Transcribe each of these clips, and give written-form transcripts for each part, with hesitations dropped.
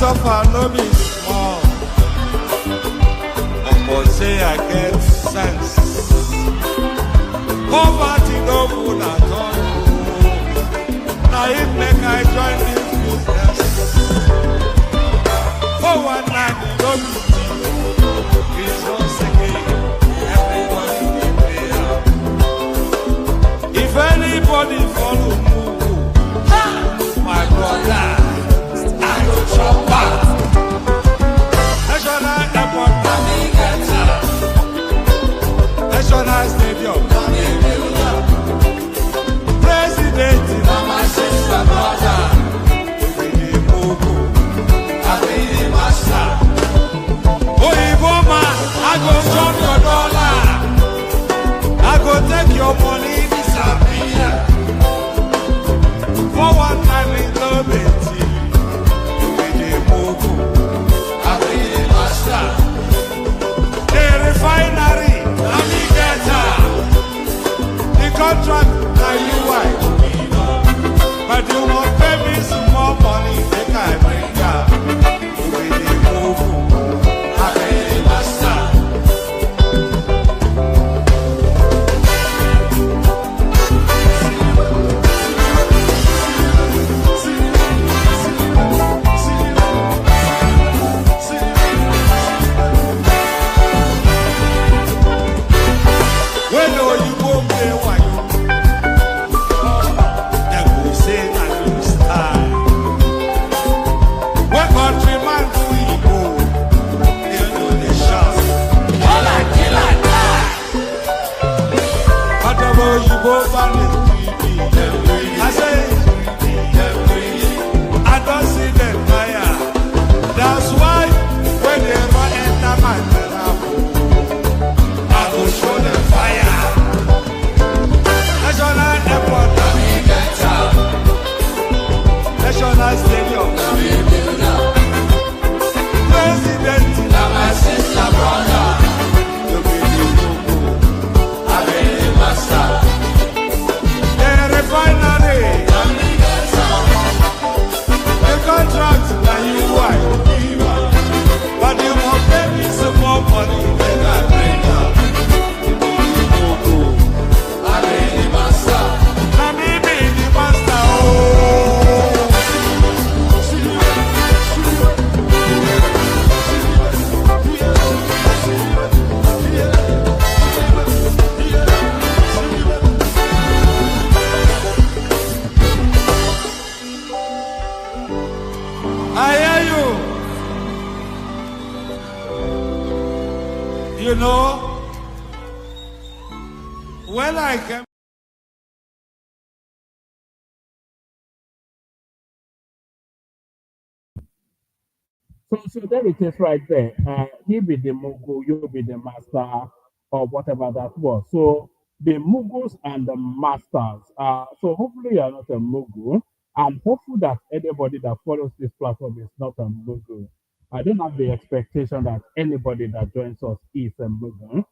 suffer no be small. But say I get sense. Poverty no good at all. Now it make I join this business. For one night you no be cheap. It's once again everybody dey pay am. If anybody follow Mugu, my brother, I go chop back. National airport, National stadium, President, my sister, brother, we dey Mugu, I be the master. Oyibo man, I go chop your dollar, I go take your money, disappear. For one time in Lobeti, we dey Mugu, I be the master. The refinery, the contract, now you wife. But you won't pay me some more money, make I bring up. We dey Mugu, I be the master. When you go play wayo, they go say na you style. When countryman do Igbo, they know the shout. All I kill I die. Whatever you go ban it, I say, I don't see them fire. That's why when they run enter my therapy, I go show them fire. National airport, National stadium, President, my sister, brother, you be the Mugu, I be the master. The refinery, the contract, now you wife. But you won't pay me some more money than I bring up. I be the master. Now me be the master. Oh. I hear you. You know, when I came. So there it is right there. He be the Mugu, you be the master, or whatever that was. So the Mugus and the masters. So hopefully you are not a Mugu. I'm hopeful that anybody that follows this platform is not a Mugu. I don't have the expectation that anybody that joins us is a Mugu.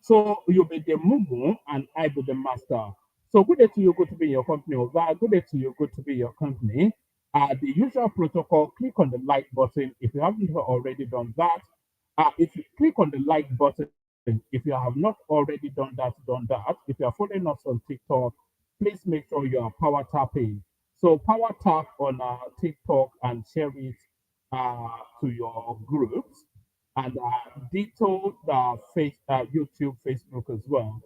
So you be the Mugu and I be the master. So good day to you, good to be in your company. Over. Good day to you, good to be in your company. The usual protocol, click on the like button if you haven't already done that. If you click on the like button, if you have not already done that, done that. If you are following us on TikTok, please make sure you are power tapping. So power tap on TikTok and share it to your groups. And ditto the YouTube, Facebook as well.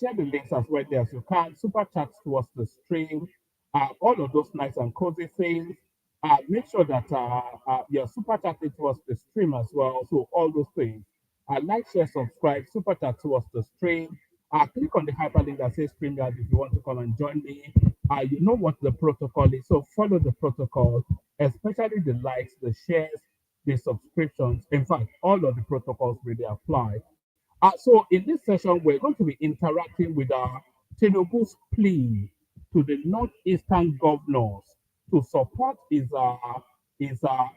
Share the links as well there as you can. Super chat towards the stream. All of those nice and cozy things. Make sure that you're super chatting towards the stream as well. So all those things. Like, share, subscribe, super chat towards the stream. Click on the hyperlink that says StreamYard if you want to come and join me. You know what the protocol is, so follow the protocol, especially the likes, the shares, the subscriptions. In fact, all of the protocols really apply. So in this session, we're going to be interacting with Tinubu's plea to the northeastern governors to support his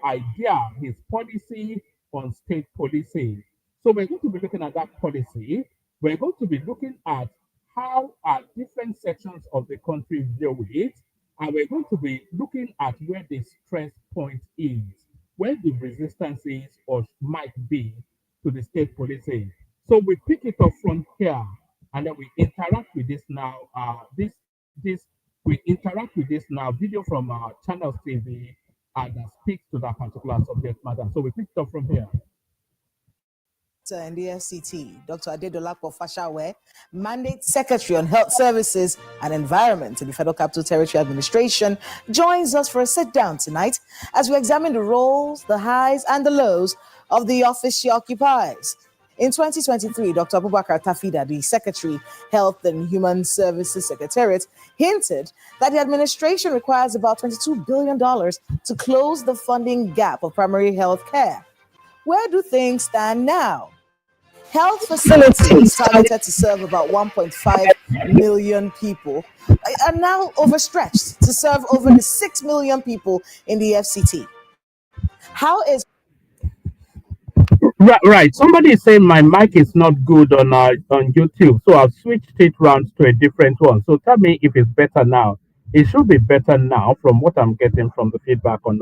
idea, his policy on state policing. So we're going to be looking at that policy. We're going to be looking at how different sections of the country view it. and we're going to be looking at where the stress point is, where the resistance is or might be to the state policing. So we pick it up from here, and then we interact with this now. This we interact with this now video from Channels TV that speaks to that particular subject matter. So we pick it up from here. In the FCT, Dr. Adedolapo Fashawe, Mandate Secretary on Health Services and Environment in the Federal Capital Territory Administration, joins us for a sit-down tonight as we examine the roles, the highs and the lows of the office she occupies. In 2023, Dr. Abubakar Tafida, the Secretary, Health and Human Services Secretariat, hinted that the administration requires about $22 billion to close the funding gap of primary health care. Where do things stand now? Health facilities targeted to serve about 1.5 million people are now overstretched to serve over the 6 million people in the FCT. How is... Right. Somebody is saying my mic is not good on YouTube, so I've switched it round to a different one. So tell me if it's better now. It should be better now from what I'm getting from the feedback on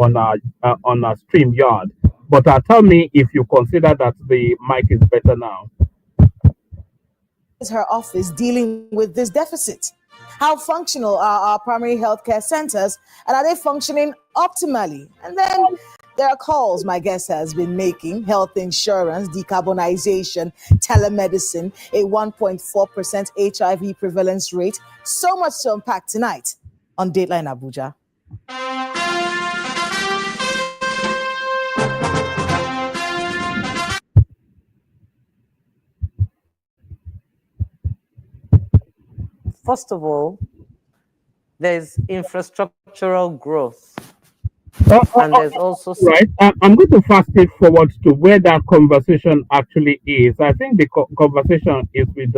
StreamYard. But tell me if you consider that the mic is better now. Is her office dealing with this deficit? How functional are our primary healthcare centers, and are they functioning optimally? And then there are calls my guest has been making: health insurance, decarbonization, telemedicine, a 1.4% HIV prevalence rate. So much to unpack tonight on Dateline Abuja. First of all, there's infrastructural growth. And there's also... Right. I'm going to fast it forward to where that conversation actually is. I think the conversation is with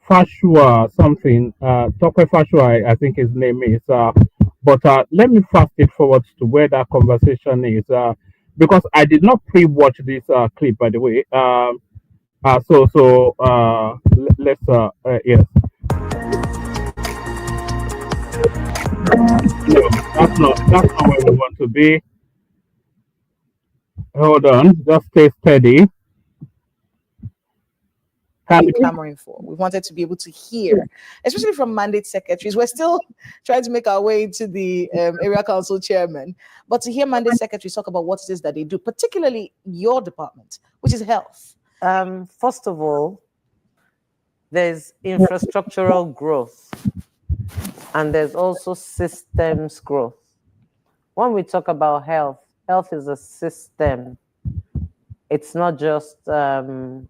Fashua something. Tokwe Fashua, I think his name is. But let me fast it forward to where that conversation is. Because I did not pre-watch this clip, by the way. Let's yes. No, that's not where we want to be. Hold on, just stay steady. Clamoring for. We wanted to be able to hear, especially from mandate secretaries. We're still trying to make our way to the area council chairman, but to hear mandate secretaries talk about what it is that they do, particularly your department, which is health. First of all, there's infrastructural growth, and there's also systems growth. When we talk about health, health is a system. It's not just a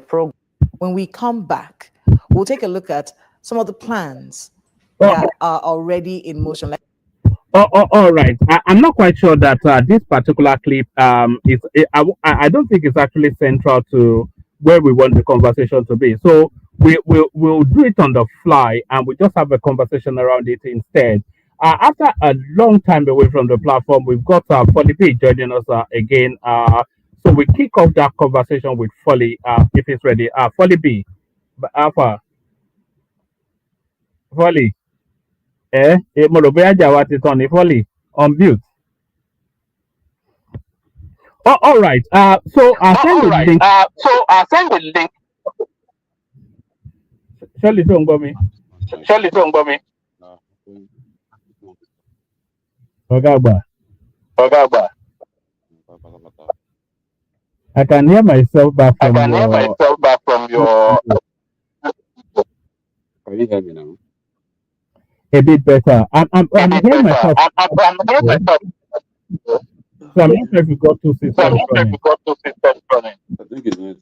program. When we come back, we'll take a look at some of the plans that are already in motion. All right. I'm not quite sure that this particular clip I don't think it's actually central to where we want the conversation to be. So we'll do it on the fly, and we just have a conversation around it instead. After a long time away from the platform, we've got Folly B joining us again. So we kick off that conversation with Folly, if he's ready. Folly B, Alpha, Folly. Folly on mute. Oh, all right. So I'll send the link. Surely don't go me. Ogagba. I can hear myself back from your. Can you hear me now? A bit better. I'm hearing myself. So I'm not sure if you got two systems running. I think it's not.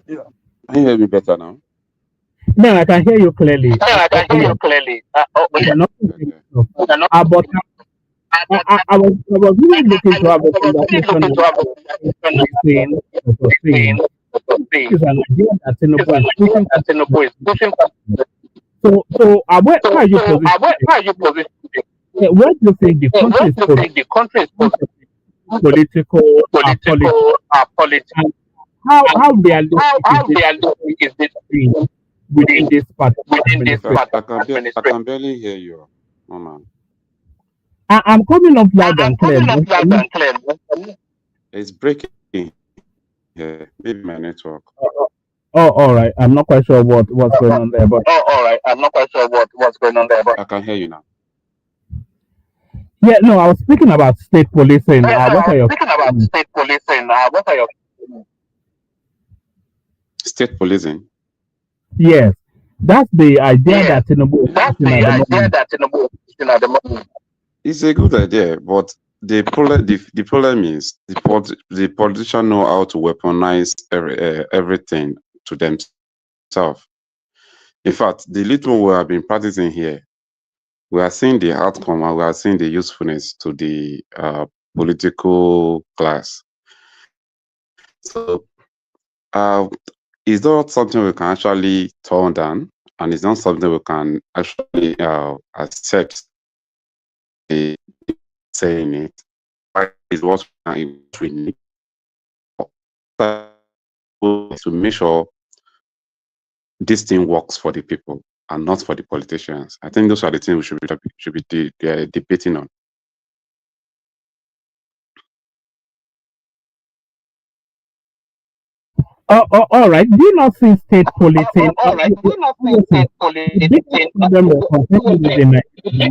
Yeah. Can you hear me better now? No, I can hear you clearly. But I was really looking to have a conversation with it's an idea that Tinubu is pushing. So where are you positioned? Where do you think the country is political politics? And how realistic is it within this particular I, administration. I can barely hear you, Mama. I'm coming up loud and clear. No? It's breaking here. Maybe my network. Oh, all right. I'm not quite sure what's going on there, but I can hear you now. yeah, no, I was speaking about state policing. What are your State policing. yes? That's the idea that Tinubu is pushing at the moment. It's a good idea, but the problem is the politicians know how to weaponize everything to themselves. In fact, the little we have been practicing here, we are seeing the outcome and we are seeing the usefulness to the political class. So it's not something we can actually turn down, and it's not something we can actually accept saying it. Is what we need to make sure this thing works for the people and not for the politicians. I think those are the things we should be debating on. All right. Do you not see state policing? Obviously, the biggest problem we're contending with in Nigeria at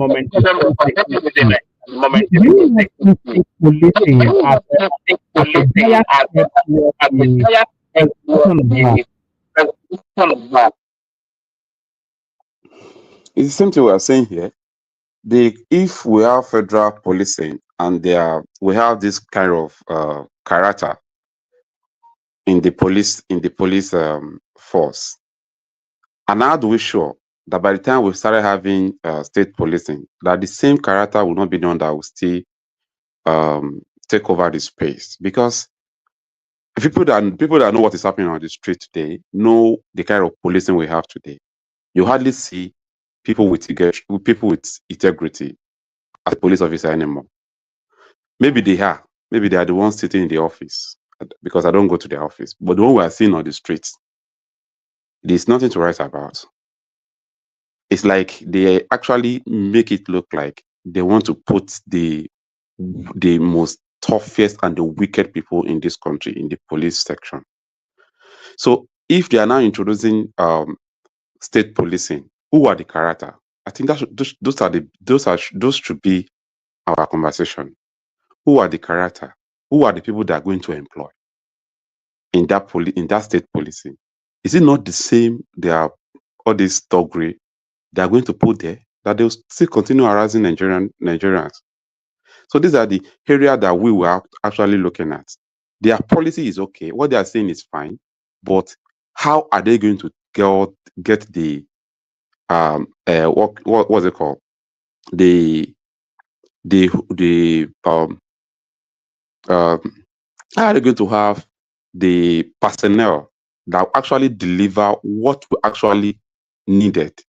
the moment is insecurity. Do you not see state policing as a biased step towards the execution of that? It's the same thing we are saying here. If we have federal policing and we have this kind of character in the police force, and how do we show that by the time we started having state policing, that the same character will not be the one that will still take over the space? Because people that know what is happening on the street today know the kind of policing we have today. You hardly see people with integrity as a police officer anymore. Maybe they are the ones sitting in the office, because I don't go to the office. But the one we are seeing on the streets, there's nothing to write about. It's like they actually make it look like they want to put the most toughest and the wicked people in this country in the police section. So if they are now introducing state policing, who are the character? I think those should be our conversation. Who are the character? Who are the people that are going to employ in that state policing? Is it not the same? They are all these thuggery they are going to put there, that they'll still continue harassing Nigerians. So these are the area that we were actually looking at. Their policy is okay. What they are saying is fine, but how are they going to get the what's it called? How are they going to have the personnel that actually deliver what we actually needed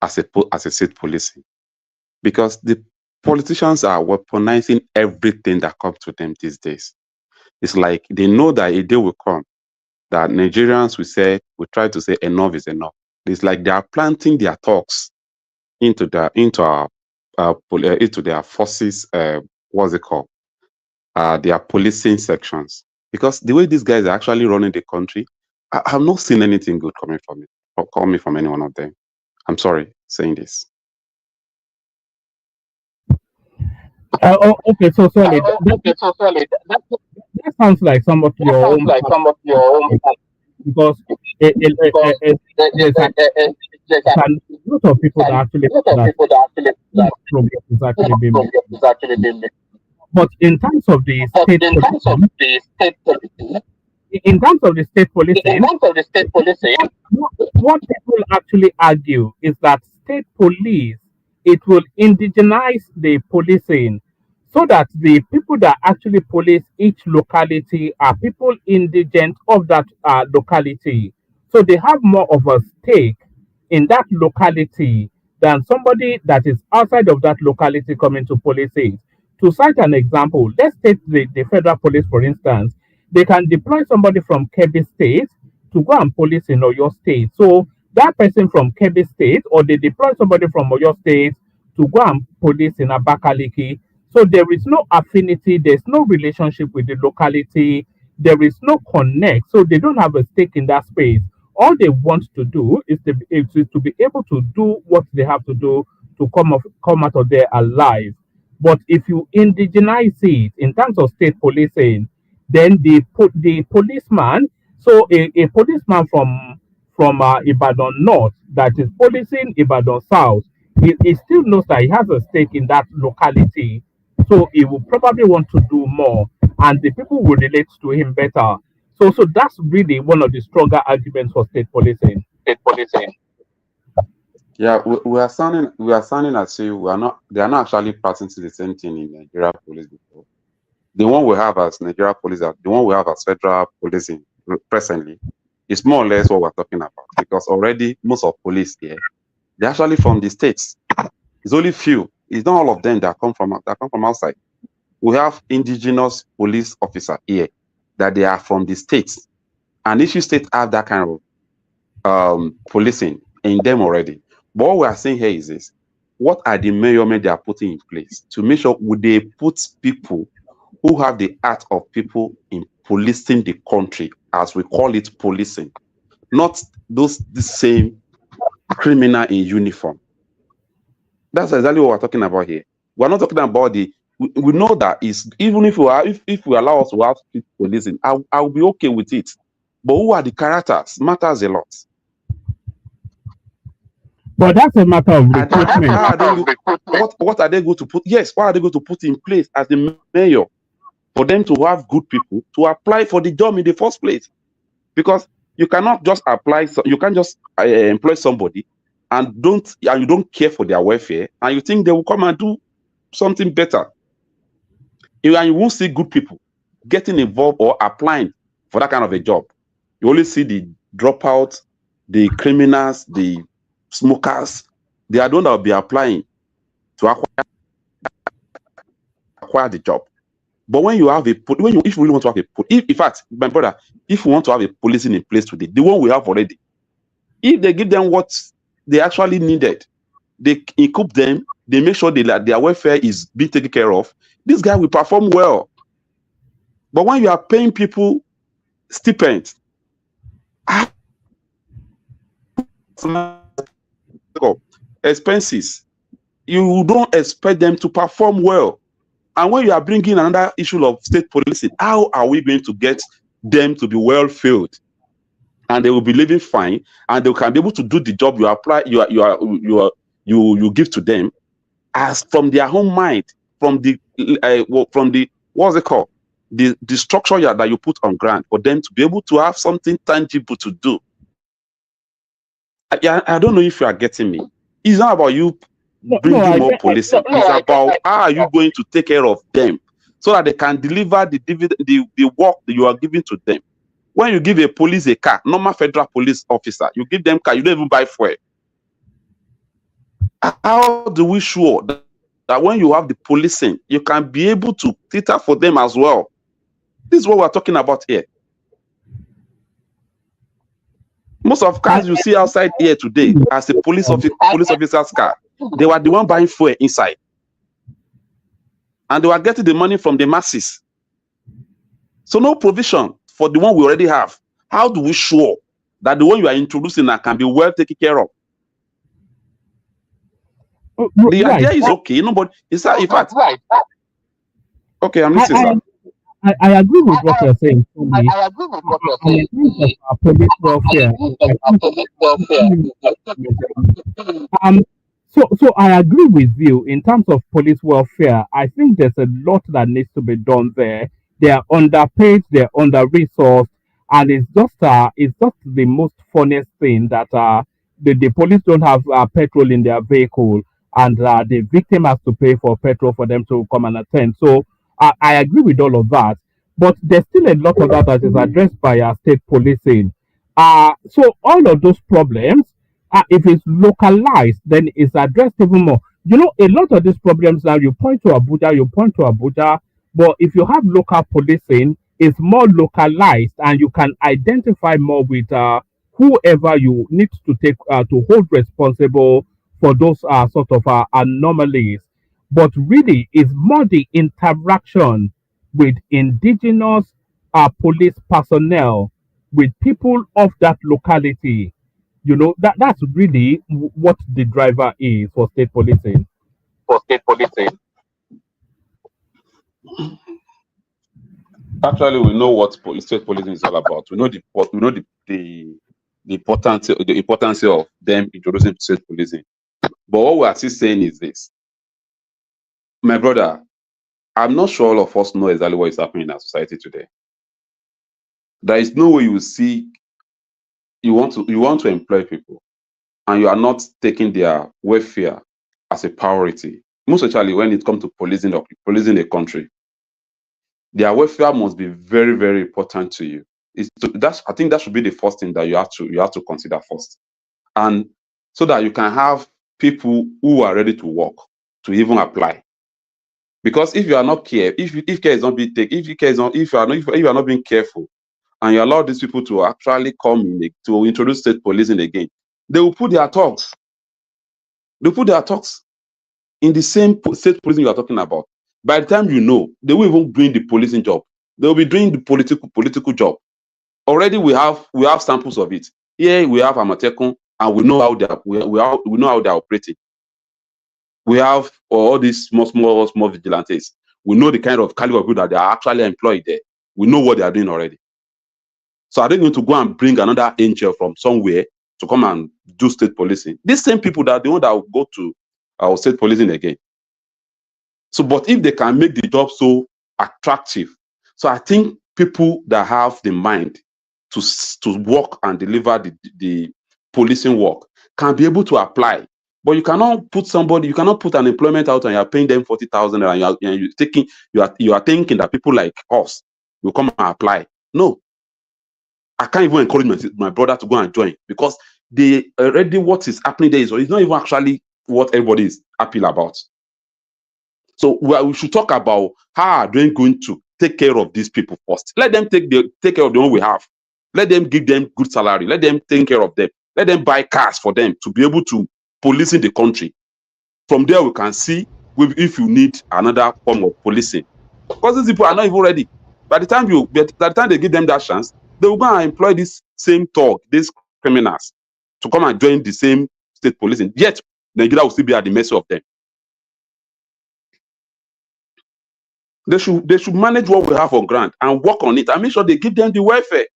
as a state policing? Because the politicians are weaponizing everything that comes to them these days. It's like they know that a day will come that Nigerians will try to say enough is enough. It's like they are planting their talks into their forces. What's it called? Their policing sections. Because the way these guys are actually running the country, I have not seen anything good coming from any one of them. I'm sorry saying this. Okay, so solid. That sounds like some of your own because there's a lot of people that actually that progress is actually being made. But in terms of the state policing, in terms of the state policing, what people actually argue is that state police, it will indigenize the policing so that the people that actually police each locality are people indigent of that locality. So they have more of a stake in that locality than somebody that is outside of that locality coming to police it. To cite an example, let's take the federal police, for instance. They can deploy somebody from Kebbi State to go and police in Oyo State. So that person from Kebbi State, or they deploy somebody from Oyo State to go and police in Abakaliki. So there is no affinity, there's no relationship with the locality, there is no connect. So they don't have a stake in that space. All they want to do is to be able to do what they have to do to come out of there alive. But if you indigenize it in terms of state policing, then the policeman, so a policeman from Ibadan North that is policing Ibadan South, he still knows that he has a stake in that locality. So he will probably want to do more, and the people will relate to him better. So that's really one of the stronger arguments for state policing. State policing. Yeah, we are sounding as if we are not. They are not actually practicing the same thing in Nigeria police before. The one we have as Nigeria police, the one we have as federal policing presently, is more or less what we're talking about. Because already most of police here, they're actually from the states. It's only few. It's not all of them that come from outside. We have indigenous police officer here that they are from the states, and each state have that kind of policing in them already. But what we are saying here is this: what are the measurements they are putting in place to make sure would they put people who have the art of people in policing the country, as we call it policing, not the same criminal in uniform. That's exactly what we're talking about here. We're not talking about we know that is even if we allow us to have street policing, I'll be okay with it. But who are the characters matters a lot. But that's a matter of recruitment. What are they going to put? Yes, what are they going to put in place as the mayor for them to have good people to apply for the job in the first place? Because you cannot just apply. You can't just employ somebody and you don't care for their welfare, and you think they will come and do something better. And you won't see good people getting involved or applying for that kind of a job. You only see the dropouts, the criminals, the smokers. They are the ones that will be applying to acquire the job. But when you have if you really want to have in fact, my brother, if you want to have a policing in place today, the one we have already, if they give them what they actually needed, they equip them, they make sure their welfare is being taken care of, this guy will perform well. But when you are paying people stipends, expenses, you don't expect them to perform well. And when you are bringing another issue of state policing, how are we going to get them to be well filled? And they will be living fine, and they can be able to do the job you give to them as from their own mind, from the what's it called, the structure that you put on ground for them to be able to have something tangible to do. I don't know if you are getting me. It's not about you bringing more policing. It's about how are you going to take care of them so that they can deliver the work that you are giving to them. When you give a police a car, normal federal police officer, you give them car, you don't even buy fuel. How do we sure that when you have the policing, you can be able to cater for them as well? This is what we're talking about here. Most of cars you see outside here today as a police officer's car, they were the one buying fuel inside. And they were getting the money from the masses. So no provision for the one we already have. How do we sure that the one you are introducing now can be well taken care of? The idea is okay, but it's in fact. Okay, I'm listening, sir. I agree with what you're saying. I agree with what you're saying. Police welfare. So I agree with you in terms of police welfare. I think there's a lot that needs to be done there. They are underpaid, they're under-resourced, and it's just the most funniest thing that the police don't have petrol in their vehicle, and the victim has to pay for petrol for them to come and attend. So I agree with all of that, but there's still a lot of that is addressed by our state policing. So all of those problems, if it's localized, then it's addressed even more. A lot of these problems now, you point to Abuja, but if you have local policing, it's more localized, and you can identify more with whoever you need to take to hold responsible for those sort of anomalies. But really, it's more the interaction with indigenous police personnel, with people of that locality. That's really what the driver is for state policing. For state policing. Actually, we know what state policing is all about. We know the importance of them introducing state policing. But what we are still saying is this, my brother. I'm not sure all of us know exactly what is happening in our society today. There is no way you see you want to employ people and you are not taking their welfare as a priority. Most especially when it comes to policing a country, their welfare must be very, very important to you. I think that should be the first thing that you have to consider first, and so that you can have people who are ready to work to even apply. Because if you are not care, if care is not being taken, if you are not being careful, and you allow these people to actually come in to introduce state policing again, they will put their talks. They put their talks in the same state policing you are talking about. By the time they will even doing the policing job. They will be doing the political job. Already we have samples of it. Here we have Amatekun, and we know how they are operating. We have all these small vigilantes. We know the kind of caliber of people that they are actually employed there. We know what they are doing already. So are they going to go and bring another angel from somewhere to come and do state policing? These same people that will go to our state policing again. So, but if they can make the job so attractive, so I think people that have the mind to work and deliver the policing work can be able to apply. But you cannot put an employment out and you are paying them 40,000 and you are thinking that people like us will come and apply. No, I can't even encourage my brother to go and join, because what is happening there is not even actually what everybody is happy about. So we should talk about how are they going to take care of these people first. Let them take care of the one we have. Let them give them good salary. Let them take care of them. Let them buy cars for them to be able to police in the country. From there, we can see if you need another form of policing. Because these people are not even ready. By the time they give them that chance, they will go and employ this same these criminals, to come and join the same state policing. Yet, Nigeria will still be at the mercy of them. They should manage what we have on ground and work on it and make sure they give them the welfare.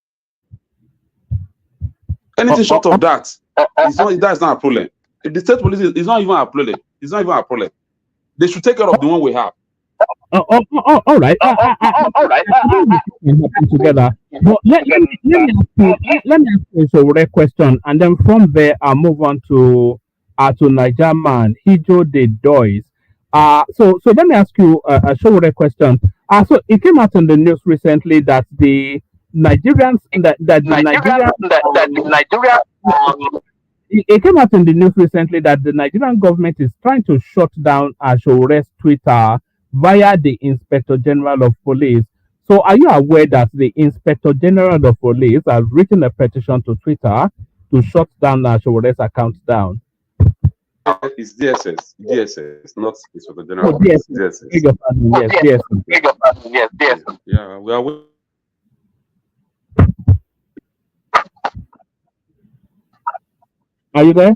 Anything short of that, that's not a problem. If the state police is not even a problem, it's not even a problem. They should take care of the one we have. All right. Together. But let me ask you a question, and then from there I'll move on to Niger man Hijo de Dois. So let me ask you a short question. So it came out in the news recently that the Nigerians that the Nigerian it came out in the news recently that the Nigerian government is trying to shut down Ashore's Twitter via the Inspector General of Police. So, are you aware that the Inspector General of Police has written a petition to Twitter to shut down Ashore's account down? It's DSS, not Inspector General. Oh, DSS. Yes, DSS. Yeah, we are. Are you there?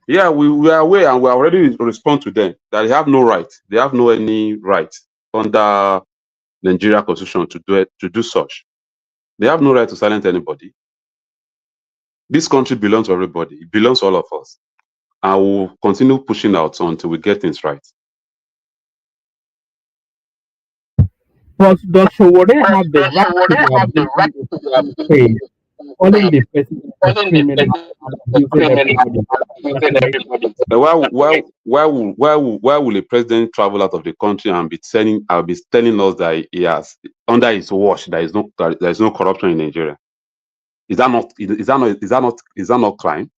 Yeah, we are aware, and we are ready to respond to them that they have no right. They have no any right under Nigeria Constitution to do such. They have no right to silence anybody. This country belongs to everybody. It belongs to all of us. And we'll continue pushing out until we get things right. But does Showore have the right to pay? Calling the president a criminal and abusing everybody. Why will a president travel out of the country and be telling us that he has under his watch there is no corruption in Nigeria? Is that not crime?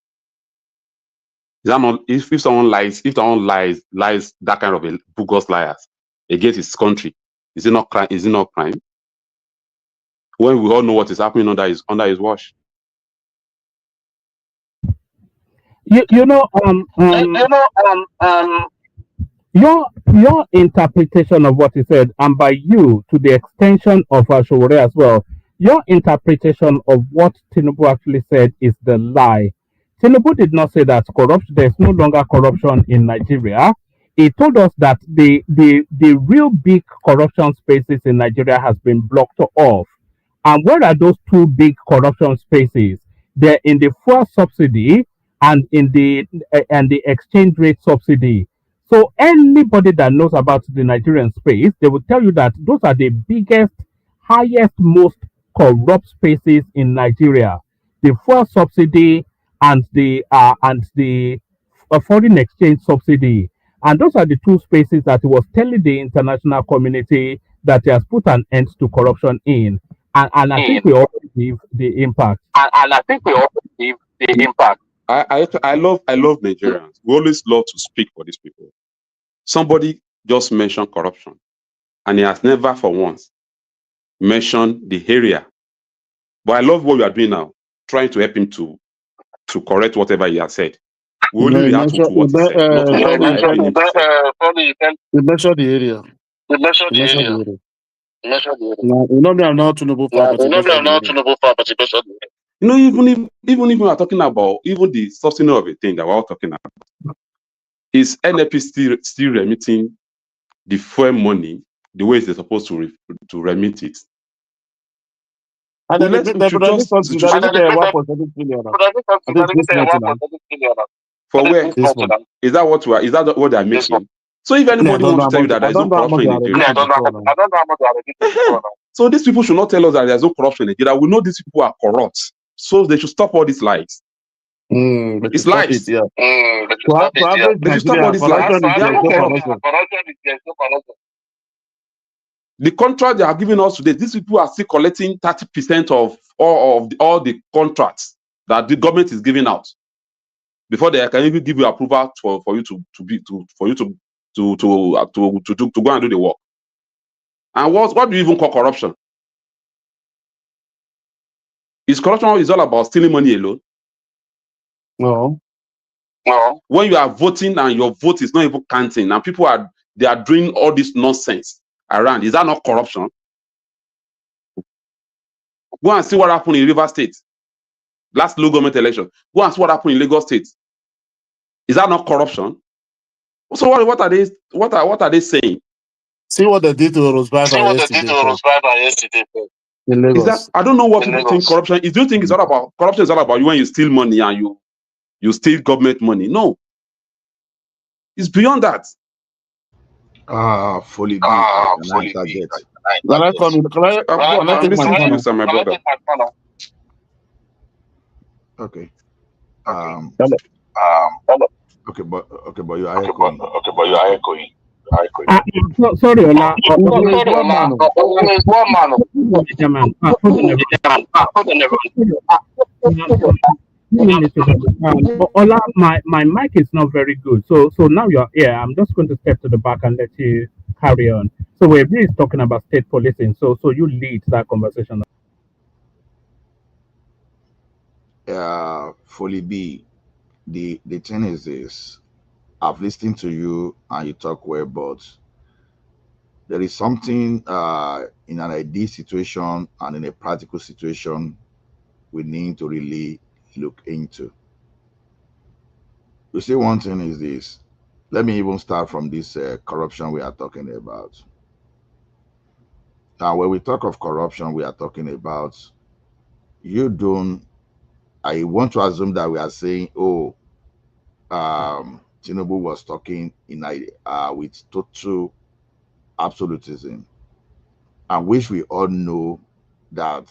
Is that not if someone lies that kind of a bogus liars against his country? Is it not crime? When we all know what is happening under his watch. you know, your interpretation of what he said, and by you to the extension of Ashore as well, your interpretation of what Tinubu actually said is the lie. Tinubu did not say that corruption. There is no longer corruption in Nigeria. He told us that the real big corruption spaces in Nigeria has been blocked off. And what are those two big corruption spaces? They're in the fuel subsidy and the exchange rate subsidy. So anybody that knows about the Nigerian space, they will tell you that those are the biggest, highest, most corrupt spaces in Nigeria. The fuel subsidy and the foreign exchange subsidy. And those are the two spaces that he was telling the international community that he has put an end to corruption in. And I think we all believe the impact. And I think we all believe the impact. I love Nigerians. We always love to speak for these people. Somebody just mentioned corruption, and he has never for once mentioned the area. But I love what we are doing now, trying to help him to correct whatever he has said. We only react to what he said, not what sorry, he you mentioned the area. You mentioned You the mentioned the area. area. You mentioned the area. Now, you know me, I'm not Tinubu fan, but you You know, mentioned I'm not the area. Tinubu fan, but you mentioned the area. You know, even if we are talking about even the substance of a thing that we're all talking about, is NLP still remitting the fuel money the way they're supposed to remit it? And Well, then they we should remit just something. They remit 1.7 billion now. I think this month now. for where This month. is that what what they are making? So if I anybody don't know wants to how tell you much. that there I is no don't know how much corruption they in are Nigeria, remitting before now. so these people should not tell us that there's no corruption in Nigeria. We know these people are corrupt, so they should stop all these lies. They It's should stop lies. it, yeah. They should stop it, yeah. average They should stop all Nigeria, these lies. corruption is They are there, not no corrupt. corruption. The contract they are giving us today, these people are still collecting 30% of all the contracts that the government is giving out before they can even give you approval for you to go and do the work. And what do you even call corruption? Is corruption is all about stealing money alone? No. No. When you are voting and your vote is not even counting, and people are doing all this nonsense around, is that not corruption? Go and see what happened in River State last local government election. Go and see what happened in Lagos State. Is that not corruption? So what are they saying? See what they did to Rosberg yesterday. In Lagos. Is that I don't know what people think corruption is. Do you think it's all about corruption? Is all about you when you steal money and you steal government money? No, it's beyond that. Fully be. Can I target? Can I come in? Can I take my to you, phone? sir, my brother. Okay. Hello. Okay, but you are echoing. Sorry, Ola. It's one man. It's one man. Hold on, everyone. But Ola, my mic is not very good. So now you're here. I'm just going to step to the back and let you carry on. So we're really talking about state policing. So you lead that conversation. Fully be. The thing is this. I've listened to you and you talk well, but there is something in an ideal situation and in a practical situation we need to really look into. You see, one thing is this. Let me even start from this corruption we are talking about. Now, when we talk of corruption, we are talking about you don't. I want to assume that we are saying, oh, Tinubu was talking with total absolutism, and which we all know that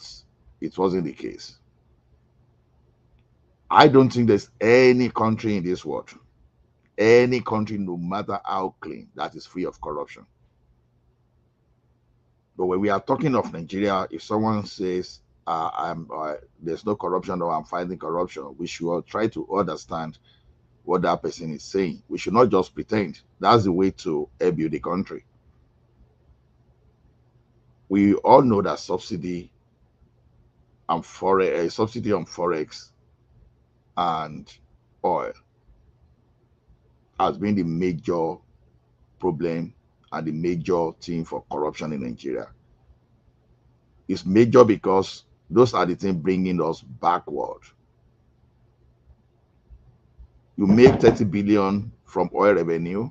it wasn't the case. I don't think there's any country in this world, any country, no matter how clean, that is free of corruption. But when we are talking of Nigeria, if someone says there's no corruption or I'm fighting corruption, we should try to understand what that person is saying. We should not just pretend. That's the way to build the country. We all know that subsidy on forex and oil has been the major problem and the major thing for corruption in Nigeria. It's major because those are the things bringing us backward. You make 30 billion from oil revenue,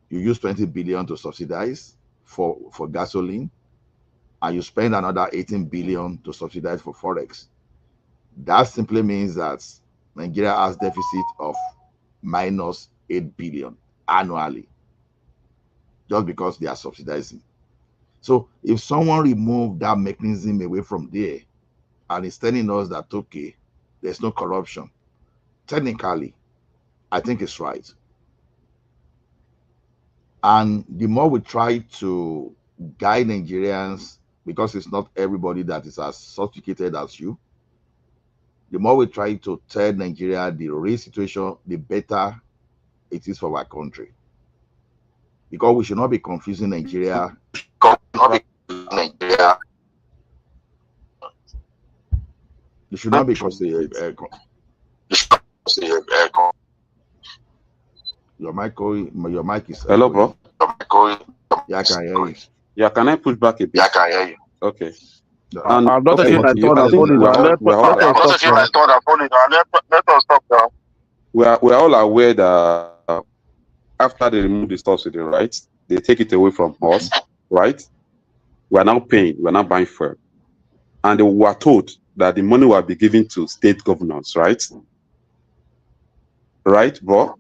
you use 20 billion to subsidize for gasoline, and you spend another 18 billion to subsidize for forex. That simply means that Nigeria has deficit of minus 8 billion annually just because they are subsidizing. So if someone remove that mechanism away from there and is telling us that okay, there's no corruption, technically, I think it's right. And the more we try to guide Nigerians, because it's not everybody that is as sophisticated as you, the more we try to tell Nigeria the real situation, the better it is for our country. Because we should not be confusing Nigeria. You should not be confusing. Your mic is. Hello, bro. Yeah, I can hear you. Yeah, can I push back a bit? Yeah, I can hear you. Okay. And I'm not taking my thought and phone is on. We are all aware that after they remove the subsidy, right, they take it away from us, right? We are now paying, we are now buying fuel. And we were told that the money will be given to state governors, right? Right, bro?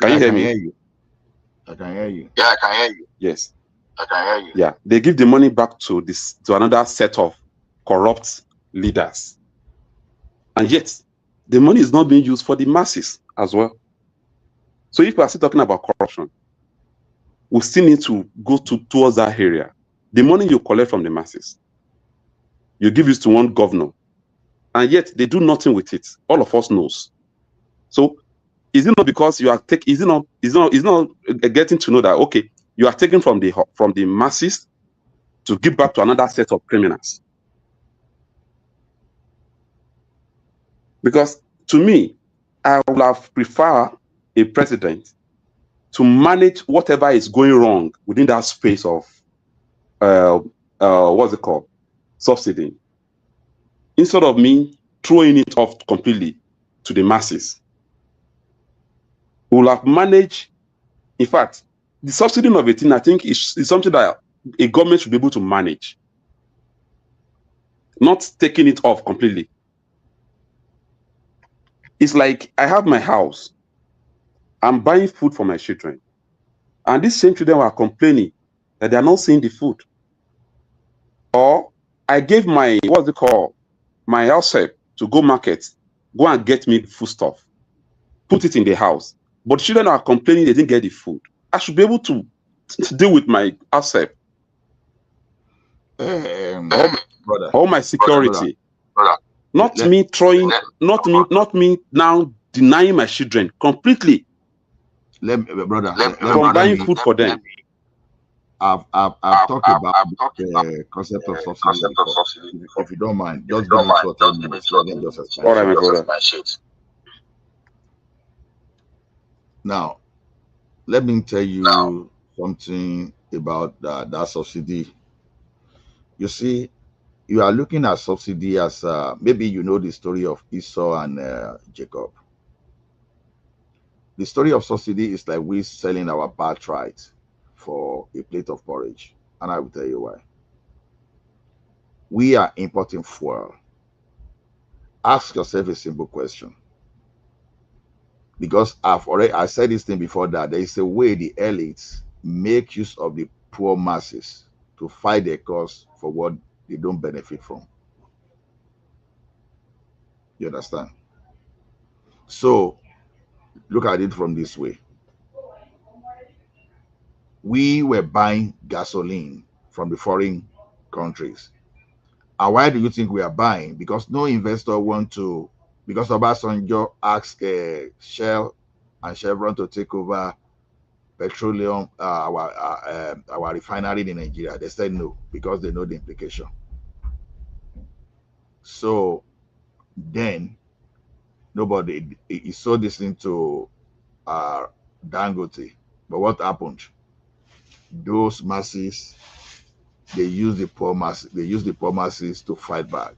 Can you hear me? I can hear you. Yeah, I can hear you. Yes. I can hear you. Yeah, they give the money back to another set of corrupt leaders. And yet, the money is not being used for the masses as well. So if we are still talking about corruption, we still need to go towards that area. The money you collect from the masses, you give it to one governor, and yet they do nothing with it. All of us knows. So is it not because you are taking? Is it not getting to know that okay, you are taking from the masses to give back to another set of criminals? Because to me, I would have preferred a president to manage whatever is going wrong within that space of what's it called, subsidy, instead of me throwing it off completely to the masses. We will have managed. In fact, the subsidy of a thing, I think, is something that a government should be able to manage, not taking it off completely. It's like I have my house, I'm buying food for my children, and these same children were complaining that they are not seeing the food. Or I gave my, what's it called, my house help to go market, go and get me food stuff, put it in the house. But children are complaining they didn't get the food. I should be able to deal with my house help. All my security. Not me throwing, not me now denying my children completely. From buying food for them. I've talked about the concept of subsidy. If you don't mind, just give me 2 or 3 minutes. Let me just explain. All right, my brother. Now, let me tell you something about that subsidy. You see, you are looking at subsidy as maybe you know the story of Esau and Jacob. The story of subsidy is like we selling our birthright for a plate of porridge, and I will tell you why. We are importing fuel. Ask yourself a simple question, because I said this thing before, that there is a way the elites make use of the poor masses to fight their cause for what they don't benefit from. You understand? So look at it from this way. We were buying gasoline from the foreign countries. And why do you think we are buying? Because no investor because Obasanjo asked Shell and Chevron to take over petroleum, our refinery in Nigeria. They said no, because they know the implication. So then Nobody. He sold this into Dangote. But what happened? Those masses, they use the poor masses. They use the poor masses to fight back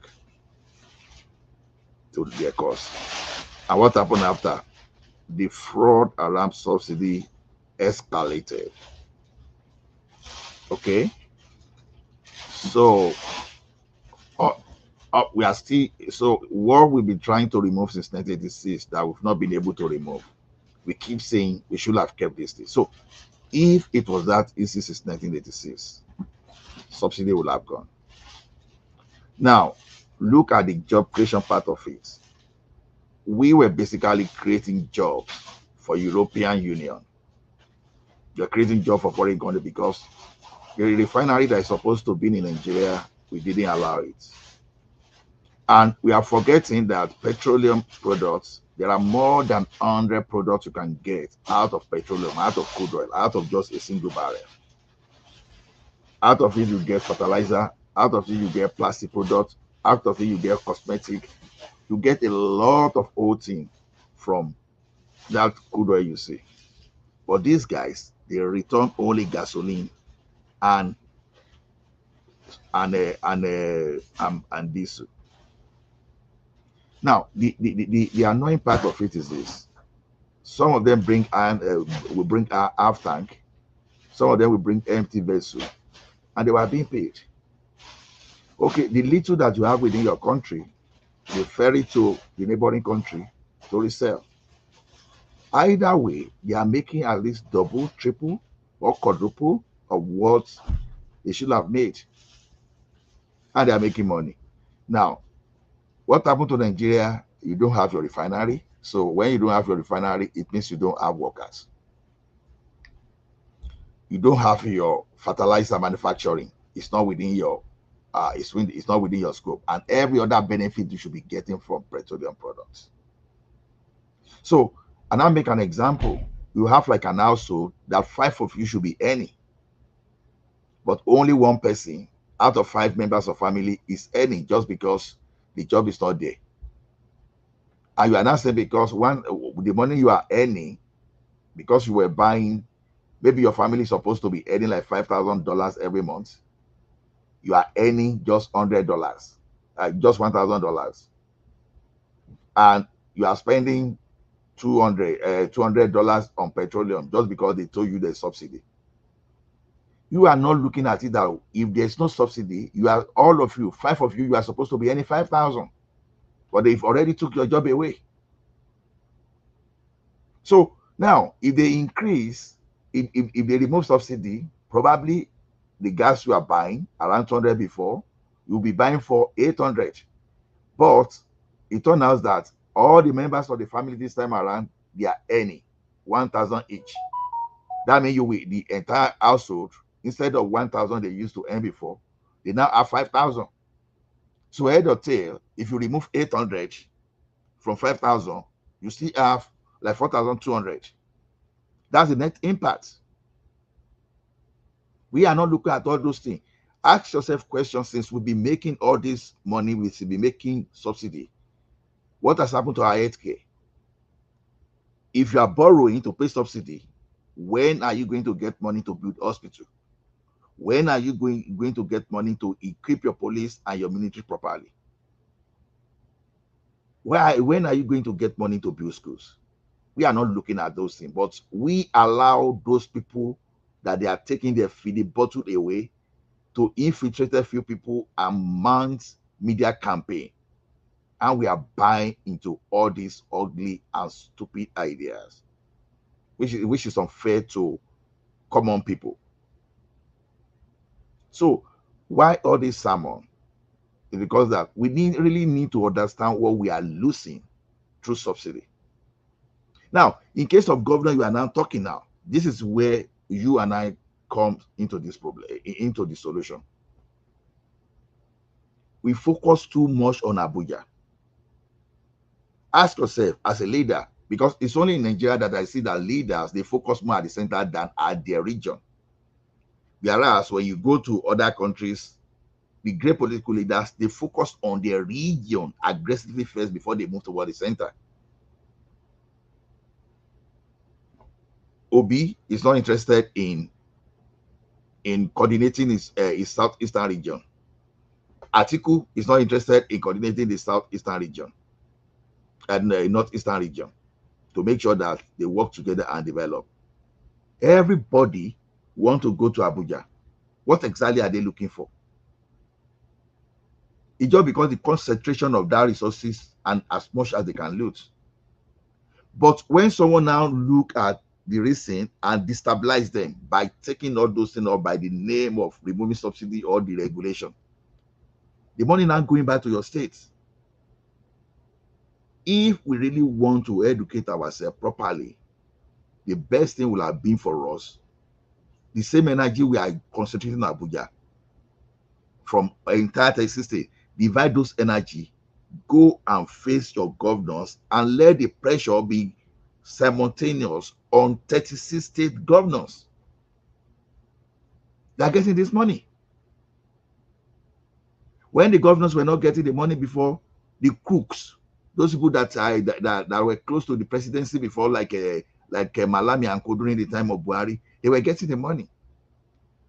to their cause. And what happened after? The fraud around subsidy escalated. Okay, so we are still, so what we've been trying to remove since 1986 that we've not been able to remove. We keep saying we should have kept this thing. So if it was that easy since 1986, subsidy would have gone. Now, look at the job creation part of it. We were basically creating jobs for European Union. You're creating jobs for foreign country because the refinery that is supposed to be in Nigeria, we didn't allow it. And we are forgetting that petroleum products, there are more than 100 products you can get out of petroleum, out of crude oil, out of just a single barrel. Out of it, you get fertilizer. Out of it, you get plastic products. Out of it, you get cosmetic. You get a lot of old thing from that crude oil you see. But these guys, they return only gasoline and diesel. Now, the annoying part of it is this: some of them bring iron, will bring a half tank. Some of them will bring empty vessel, and they were being paid. Okay, the little that you have within your country, you ferry to the neighboring country to resell. Either way, they are making at least double, triple, or quadruple of what they should have made, and they are making money. Now, what happened to Nigeria? You don't have your refinery. So when you don't have your refinery, it means you don't have workers. You don't have your fertilizer manufacturing. It's not within your it's not within your scope, and every other benefit you should be getting from petroleum products. So, and I'll make an example. You have like an household that 5 of you should be earning, but only one person out of 5 members of family is earning just because the job is not there. And you are not saying because the money you are earning, because you were buying, maybe your family is supposed to be earning like $5,000 every month. You are earning just $100, just $1,000, and you are spending $200 on petroleum just because they told you there's subsidy. You are not looking at it that if there's no subsidy, you are, all of you, 5 of you, you are supposed to be earning 5,000, but they've already took your job away. So now, if they increase, if they remove subsidy, probably the gas you are buying around 200 before, you'll be buying for 800. But it turns out that all the members of the family this time around, they are earning 1,000 each. That means you will, the entire household, instead of 1,000 they used to earn before, they now have 5,000. So head or tail, if you remove 800 from 5,000, you still have like 4,200. That's the net impact. We are not looking at all those things. Ask yourself questions. Since we'll be making all this money, we will be making subsidy. What has happened to our healthcare? If you are borrowing to pay subsidy, when are you going to get money to build hospital? When are you going to get money to equip your police and your military properly? When are you going to get money to build schools? We are not looking at those things, but we allow those people that they are taking their feeding bottle away to infiltrate a few people and mount media campaign. And we are buying into all these ugly and stupid ideas, which is unfair to common people. So why all this sermon? Is because that we really need to understand what we are losing through subsidy. Now, in case of governor, you are now talking now. This is where you and I come into this problem, into the solution. We focus too much on Abuja. Ask yourself as a leader, because it's only in Nigeria that I see that leaders, they focus more at the center than at their region. Whereas when you go to other countries, the great political leaders, they focus on their region aggressively first before they move toward the center. Obi is not interested in coordinating his southeastern region. Atiku is not interested in coordinating the southeastern region and northeastern region to make sure that they work together and develop. Everybody want to go to Abuja. What exactly are they looking for? It's just because the concentration of that resources and as much as they can loot. But when someone now look at the reason and destabilize them by taking all those things or by the name of removing subsidy or the regulation, the money now going back to your state. If we really want to educate ourselves properly, the best thing will have been for us, the same energy we are concentrating in Abuja from entire Texas state, divide those energy, go and face your governors and let the pressure be simultaneous on 36 state governors. They are getting this money. When the governors were not getting the money before, the crooks, those people that were close to the presidency before, like Malami and Co during the time of Buhari, they were getting the money.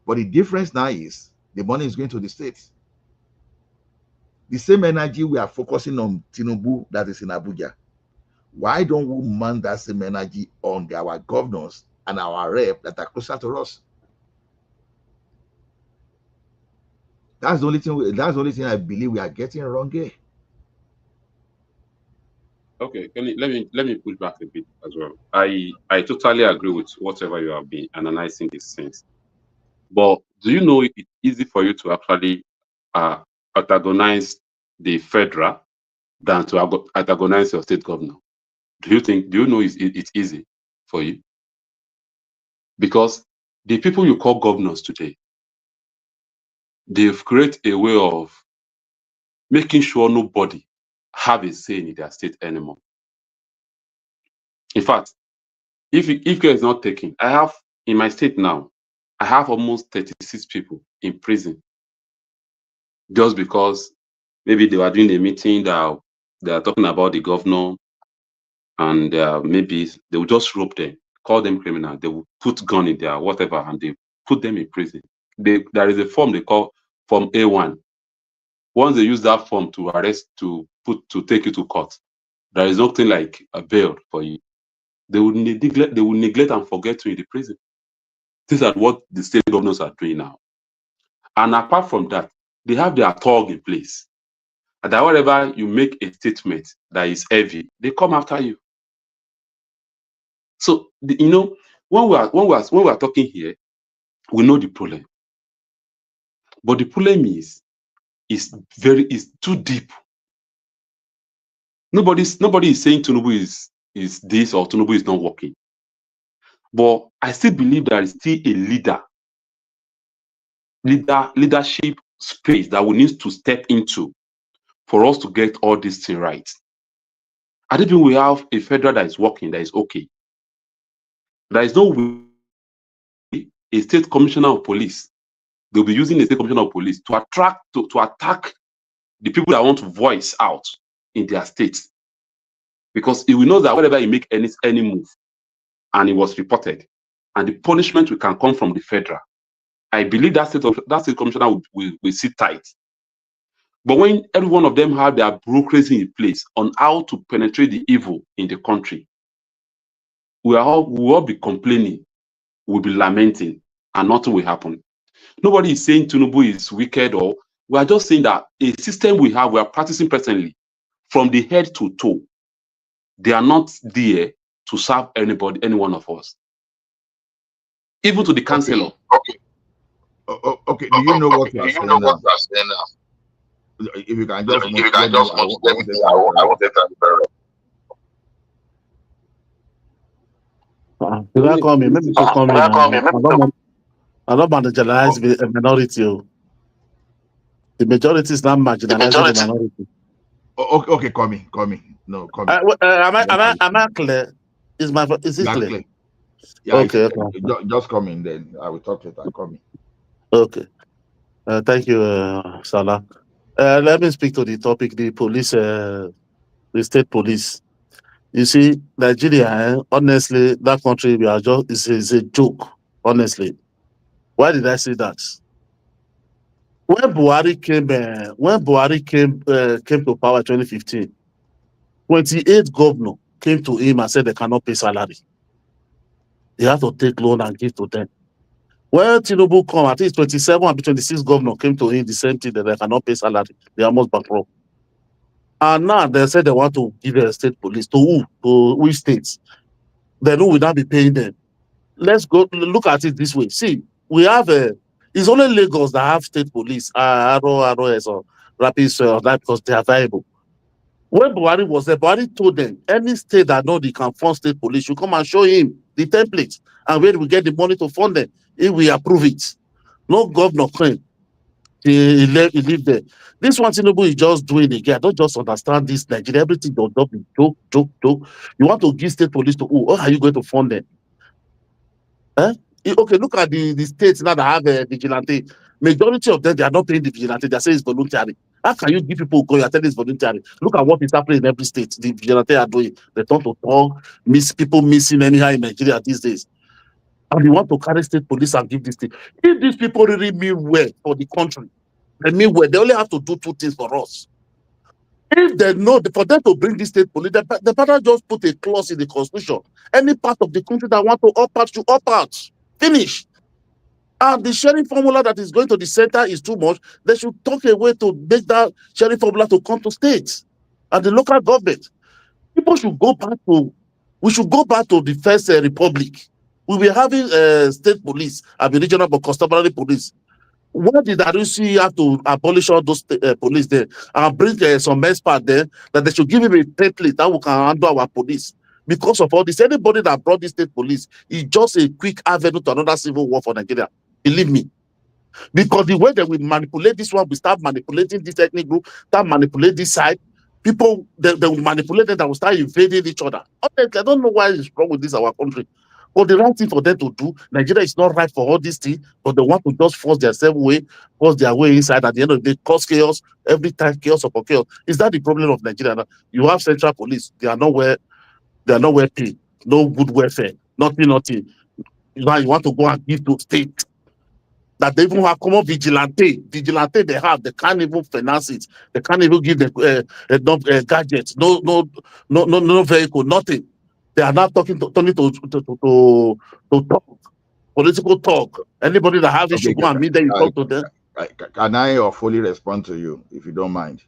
But the difference now is the money is going to the states. The same energy we are focusing on Tinubu that is in Abuja. Why don't we man that same energy on our governors and our rep that are closer to us? That's the only thing. That's the only thing I believe we are getting wrong here. Okay, let me push back a bit as well. I totally agree with whatever you have been analyzing this sense. But do you know it's easy for you to actually antagonize the federal than to antagonize your state governor? Do you know it's easy for you? Because the people you call governors today, they've created a way of making sure nobody have a say in their state anymore. In fact, if care is not taken, I have in my state now, I have almost 36 people in prison just because maybe they were doing a meeting that they are talking about the governor, and maybe they will just rope them, call them criminal. They will put gun in there, whatever, and they put them in prison. There is a form they call Form A1. Once they use that form to arrest, to take you to court, there is nothing like a bail for you. They will neglect and forget you in the prison. These are what the state governors are doing now. And apart from that, they have their thug in place. And that whenever you make a statement that is heavy, they come after you. So when we are talking here, we know the problem. But the problem is too deep. Nobody is saying Tinubu is this or Tinubu is not working. But I still believe there is still a leadership space that we need to step into for us to get all this thing right. I don't think we have a federal that is working, that is okay. There is no way a state commissioner of police, they'll be using a state commissioner of police to attack the people that want to voice out in their states. Because he will know that whenever he make any move, and it was reported, and the punishment can come from the federal, I believe that state commissioner will sit tight. But when every one of them have their bureaucracy in place on how to penetrate the evil in the country, we will all be complaining, we'll be lamenting, and nothing will happen. Nobody is saying Tinubu is wicked, or we are just saying that a system we are practicing presently, from the head to toe, they are not there to serve anybody, any one of us. Even to the councillor. Okay. Do you know what you are saying now? If you can just let me, I want to Did I come in? Maybe to come in. I don't marginalize the minority. The majority is not marginalizing the minority. Okay, coming. No, coming. Am I clear? Is it clear? Yeah, okay. Just come in, then I will talk later. Coming. Okay. Thank you, Salah. Let me speak to the topic, the police, the state police. You see, Nigeria, honestly, that country we are just is a joke. Honestly, why did I say that? When Buhari came to power 2015, 28 governors came to him and said they cannot pay salary. They have to take loan and give to them. When Tinubu come, I think 27 and 26 governors came to him the same thing that they cannot pay salary. They almost bankrupt. And now they said they want to give a state police to who? To which states? Then who will not be paying them? Let's go look at it this way. See, we have it's only Lagos that have state police, ROS or Rapid or that because they are viable. When Buhari was there, Buhari told them any state that know they can fund state police should come and show him the template and where we get the money to fund them. If we approve it, no governor claim he live there. This one Tinubu is just doing again. I don't just understand this Nigeria. Everything don't be joke. You want to give state police to who? How are you going to fund them? Okay, look at the states now that have a vigilante. Majority of them, they are not paying the vigilante. They are saying it's voluntary. How can you give people go? You are telling it's voluntary. Look at what is happening in every state. The vigilante are doing. They turn to talk, people missing anyhow in Nigeria these days. And you want to carry state police and give this thing. If these people really mean well for the country, they mean well, they only have to do two things for us. If they know, for them to bring this state police, they better just put a clause in the constitution. Any part of the country that want to opt out, should opt out. Finish. And the sharing formula that is going to the center is too much. They should talk a way to make that sharing formula to come to states and the local government. People should go back to, we should go back to the first republic. We were having state police and the regional but customary police. Why did Arusi have to abolish all those police there and bring some expert there that they should give him a template that we can handle our police? Because of all this, anybody that brought this state police is just a quick avenue to another civil war for Nigeria. Believe me. Because the way that we manipulate this one, we start manipulating this ethnic group, start manipulating this side. People, they will manipulate them, that will start invading each other. Honestly, I don't know why it's wrong with this, our country. But the right thing for them to do, Nigeria is not right for all these things, but they want to just force their way inside. At the end of the day, cause chaos, every time chaos upon chaos. Is that the problem of Nigeria now? You have central police, they are nowhere paid, no good welfare, nothing. Now you want to go and give to state that they even have common vigilante they have, they can't even finance it, they can't even give the gadgets, no vehicle, nothing. They are now turning to talk, political talk. Anybody that has it should go and meet them, you talk to them. Can I fully respond to you, if you don't mind?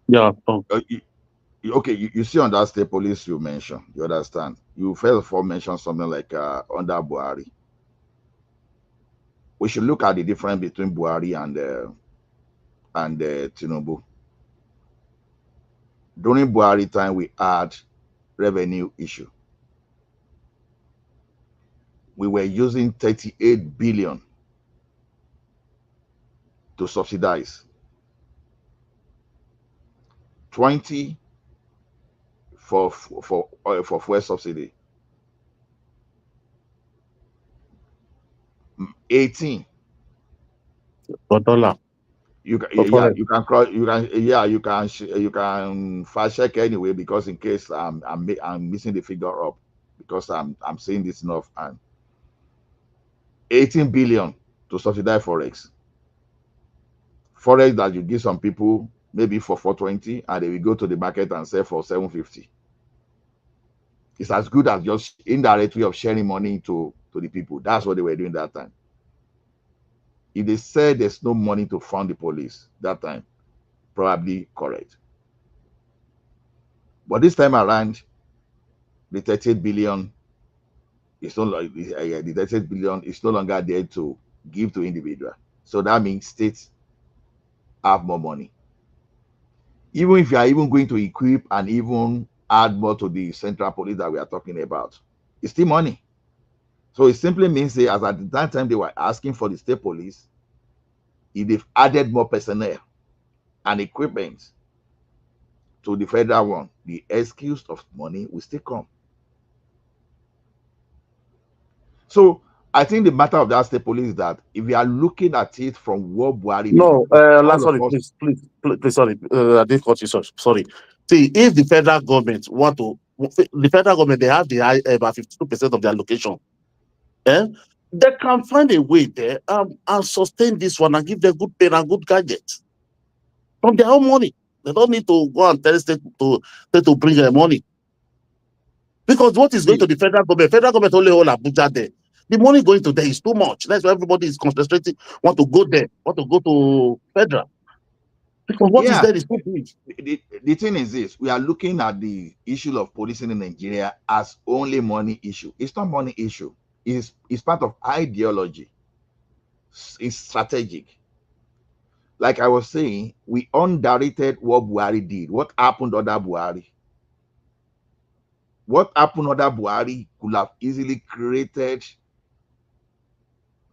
Yeah. Okay, you see on that state police you mentioned, you understand? You first of all mentioned something like under Buhari. We should look at the difference between Buhari and Tinubu. During Buhari time, we had revenue issue. We were using 38 billion to subsidize, 20 for fuel subsidy, 18 for dollar. You can fast check anyway, because in case I'm missing the figure up, because I'm saying this enough, and 18 billion to subsidize forex that you give some people maybe for 420, and they will go to the market and sell for 750. It's as good as just indirect way of sharing money to the people. That's what they were doing that time. If they said there's no money to fund the police that time, probably correct. But this time around, the 38 billion is no longer, the 38 billion is no longer there to give to individual. So that means states have more money. Even if you are even going to equip and even add more to the central police that we are talking about, it's still money. So it simply means that as at that time they were asking for the state police, if they've added more personnel and equipment to the federal one, the excuse of money will still come. So I think the matter of that state police is that if we are looking at it from what Buhari, please, sorry, I didn't cut you. Sorry. See, if the federal government want to the federal government, they have the high, about 52% of their allocation. Eh? They can find a way there and sustain this one and give them good pay and good gadgets from their own money. They don't need to go and tell the state to bring their money. Because what is going to the federal government? Federal government only hold Abuja there. The money going to there is too much. That's why everybody is concentrating, want to go there, want to go to federal. Because what is there is too big. The thing is this: we are looking at the issue of policing in Nigeria as only money issue. It's not money issue. It's part of ideology. It's strategic. Like I was saying, we underrated what Buhari did. What happened under Buhari? What happened under Buhari could have easily created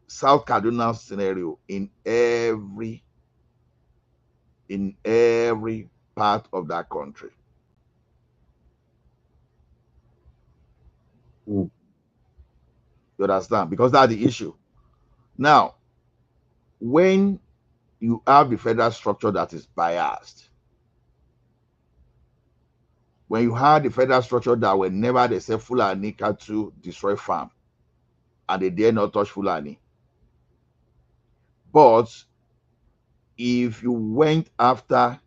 South Kaduna scenario in every part of that country. You understand? Because that's the issue. Now, when you have the federal structure that is biased, when you have the federal structure that whenever they say Fulani cattle destroy farm, and they dare not touch Fulani. But if you went after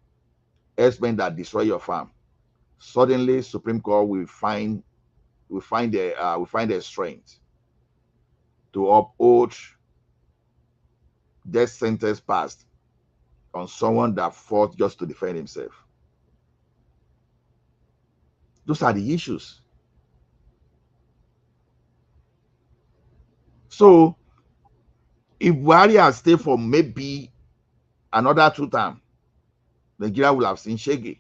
herdsmen that destroy your farm, suddenly Supreme Court will find their strength to uphold death sentence passed on someone that fought just to defend himself. Those are the issues. So if Buhari has stayed for maybe another 2 terms, Nigeria will have seen Shege.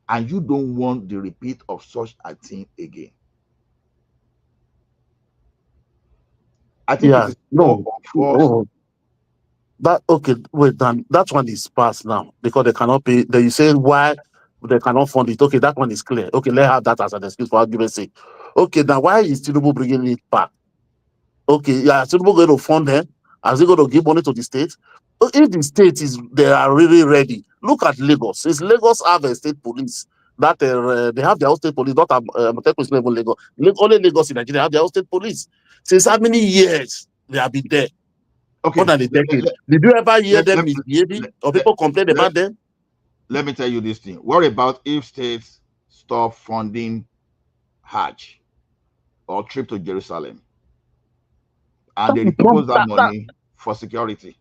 And you don't want the repeat of such a thing again. I think it is that okay. Wait, then that one is passed now because they cannot pay. Then you say why they cannot fund it. Okay, that one is clear. Okay, let's have that as an excuse for argument's sake. Okay, now why is Tinubu bringing it back? Okay, yeah, Tinubu going to fund them? Is he going to give money to the state? If the state they are really ready. Look at Lagos. Since Lagos have a state police, that they have their own state police, not Lagos. Only Lagos in Nigeria have their own state police. Since how many years they have been there? Okay. More than a decade. Did you ever hear them misbehaving or people complain about them? Let me tell you this thing. What about if states stop funding Hajj or trip to Jerusalem and they repurpose that money for security?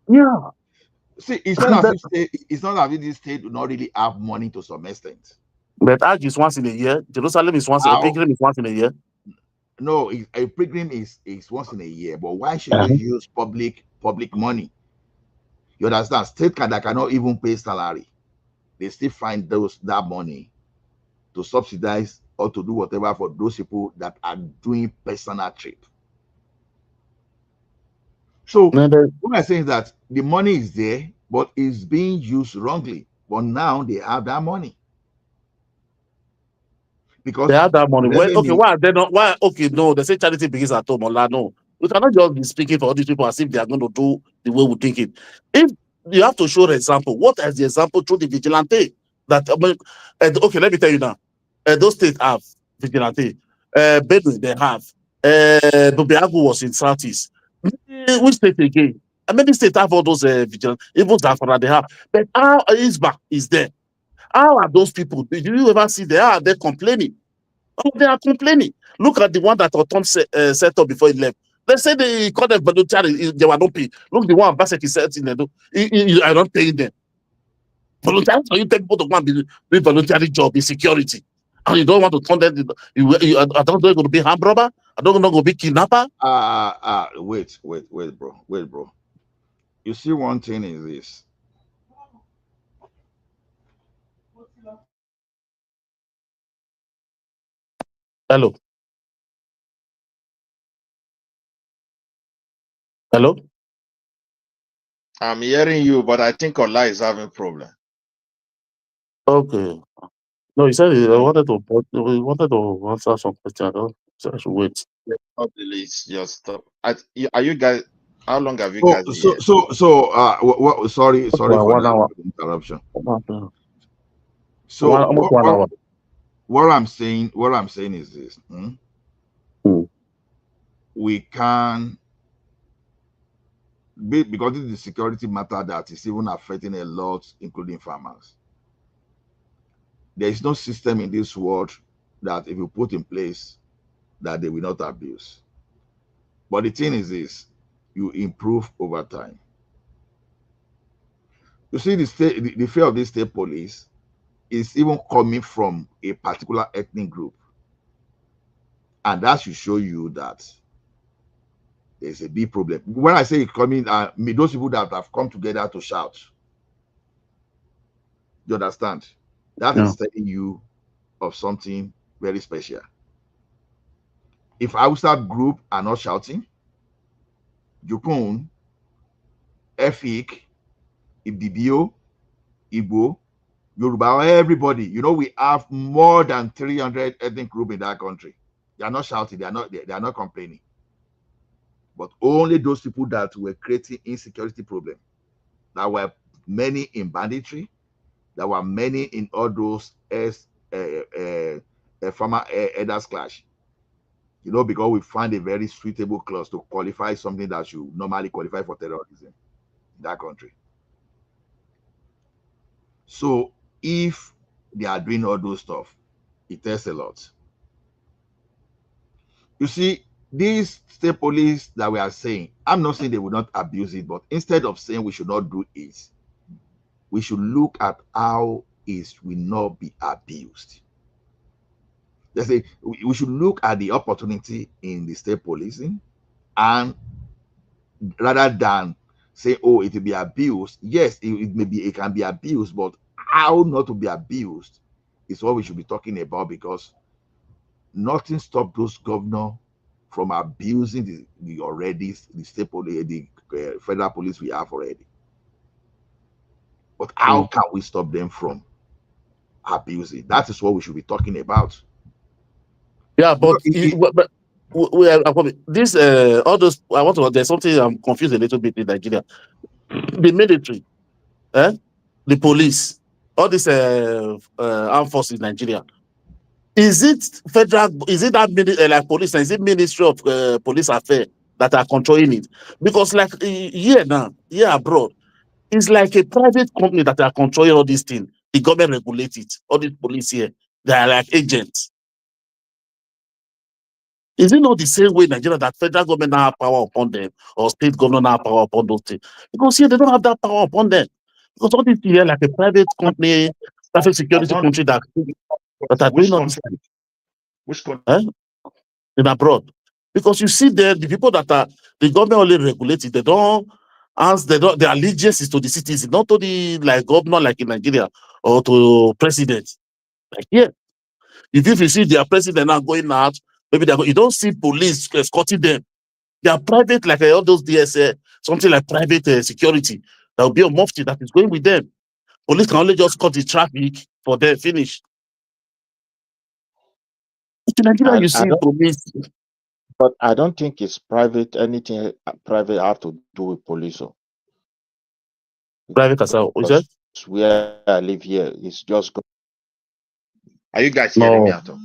Yeah. See, it's not as if this state do not really have money to some extent. But Hajj is once in a year. Jerusalem is once. A pilgrim is once in a year. No, a pilgrim is once in a year. But why should you use public money? You understand? State that cannot even pay salary, they still find that money to subsidize or to do whatever for those people that are doing personal trip. So what I'm saying is that the money is there, but it's being used wrongly. But now they have that money. Because they have that money. Well, okay, why they not? Why? Okay, no, they say charity begins at home. No, we cannot just be speaking for all these people as if they are going to do the way we think it. If you have to show the example, what is the example through the vigilante? That okay, let me tell you now. Those states have vigilante. Bedouin they have. Bubiagu was in Southeast. Which state again? Many states have all those vigilante. Even Zafara they have. But how Isba is there? How are those people? Did you ever see them? How are they complaining? Oh, they are complaining. Look at the one that Otom set up before he left. They say they call them voluntary. They were not paid. Look, the one Ambassador set in there. I don't pay them. Voluntary, so you take people to go and be voluntary job in security. And you don't want to turn them. I don't know you're going to be armed robber. I don't know you're going to be kidnapper. Wait, bro. You see, one thing is this. Hello. Hello. I'm hearing you, but I think Ola is having problem. Okay. No, he said he wanted to answer some question. So I should wait. Please just stop. Are you guys? How long have you guys been here? Sorry for one hour the interruption. So Almost 1 hour. what I'm saying is this. Hmm. We can be, because it's the security matter that is even affecting a lot, including farmers. There is no system in this world that if you put in place that they will not abuse. But the thing is this, you improve over time. You see, the fear of the state police is even coming from a particular ethnic group. And that should show you that there's a big problem. When I say it coming, those people that have come together to shout, you understand? That Yeah. is telling you of something very special. If Hausa group are not shouting, Jukun, Efik, Ibibio, Igbo, Yoruba, everybody, we have more than 300 ethnic groups in that country. They are not shouting, they are not complaining. But only those people that were creating insecurity problem. There were many in banditry. There were many in all those farmer elders clash. Because we find a very suitable clause to qualify something that should normally qualify for terrorism in that country. So if they are doing all those stuff, it tells a lot. You see, these state police that we are saying, I'm not saying they will not abuse it, but instead of saying we should not do it, we should look at how it will not be abused. They say we should look at the opportunity in the state policing, and rather than say, oh, it will be abused. Yes, it can be abused, but how not to be abused is what we should be talking about, because nothing stopped those governors from abusing the state police, the federal police we have already. But how can we stop them from abusing? That is what we should be talking about. Yeah, but this all those there's something I'm confused a little bit in Nigeria. The military, the police, all these armed forces in Nigeria. Is it federal? Is it that like police? Is it Ministry of Police Affairs that are controlling it? Because like here abroad, it's like a private company that are controlling all these things. The government regulates it. All these police here, they are like agents. Is it not the same way in Nigeria that federal government now have power upon them, or state government now have power upon those things? Because here they don't have that power upon them. Because all these here like a private company, private security country that are doing all this thing. Which country? In abroad. Because you see there, the people that are the government only regulates it, they don't ask, their allegiance is to the citizens, not to the like governor like in Nigeria or to president. Like here. If you see their president now going out, maybe you don't see police escorting them. They are private, like all those DSA, something like private security. There will be a mufti that is going with them. Police can only just cut the traffic for them, finish. In Nigeria, you see police. But I don't think it's private. Anything private have to do with police. Private as well. Is where I live here, it's just. Are you guys hearing me at all?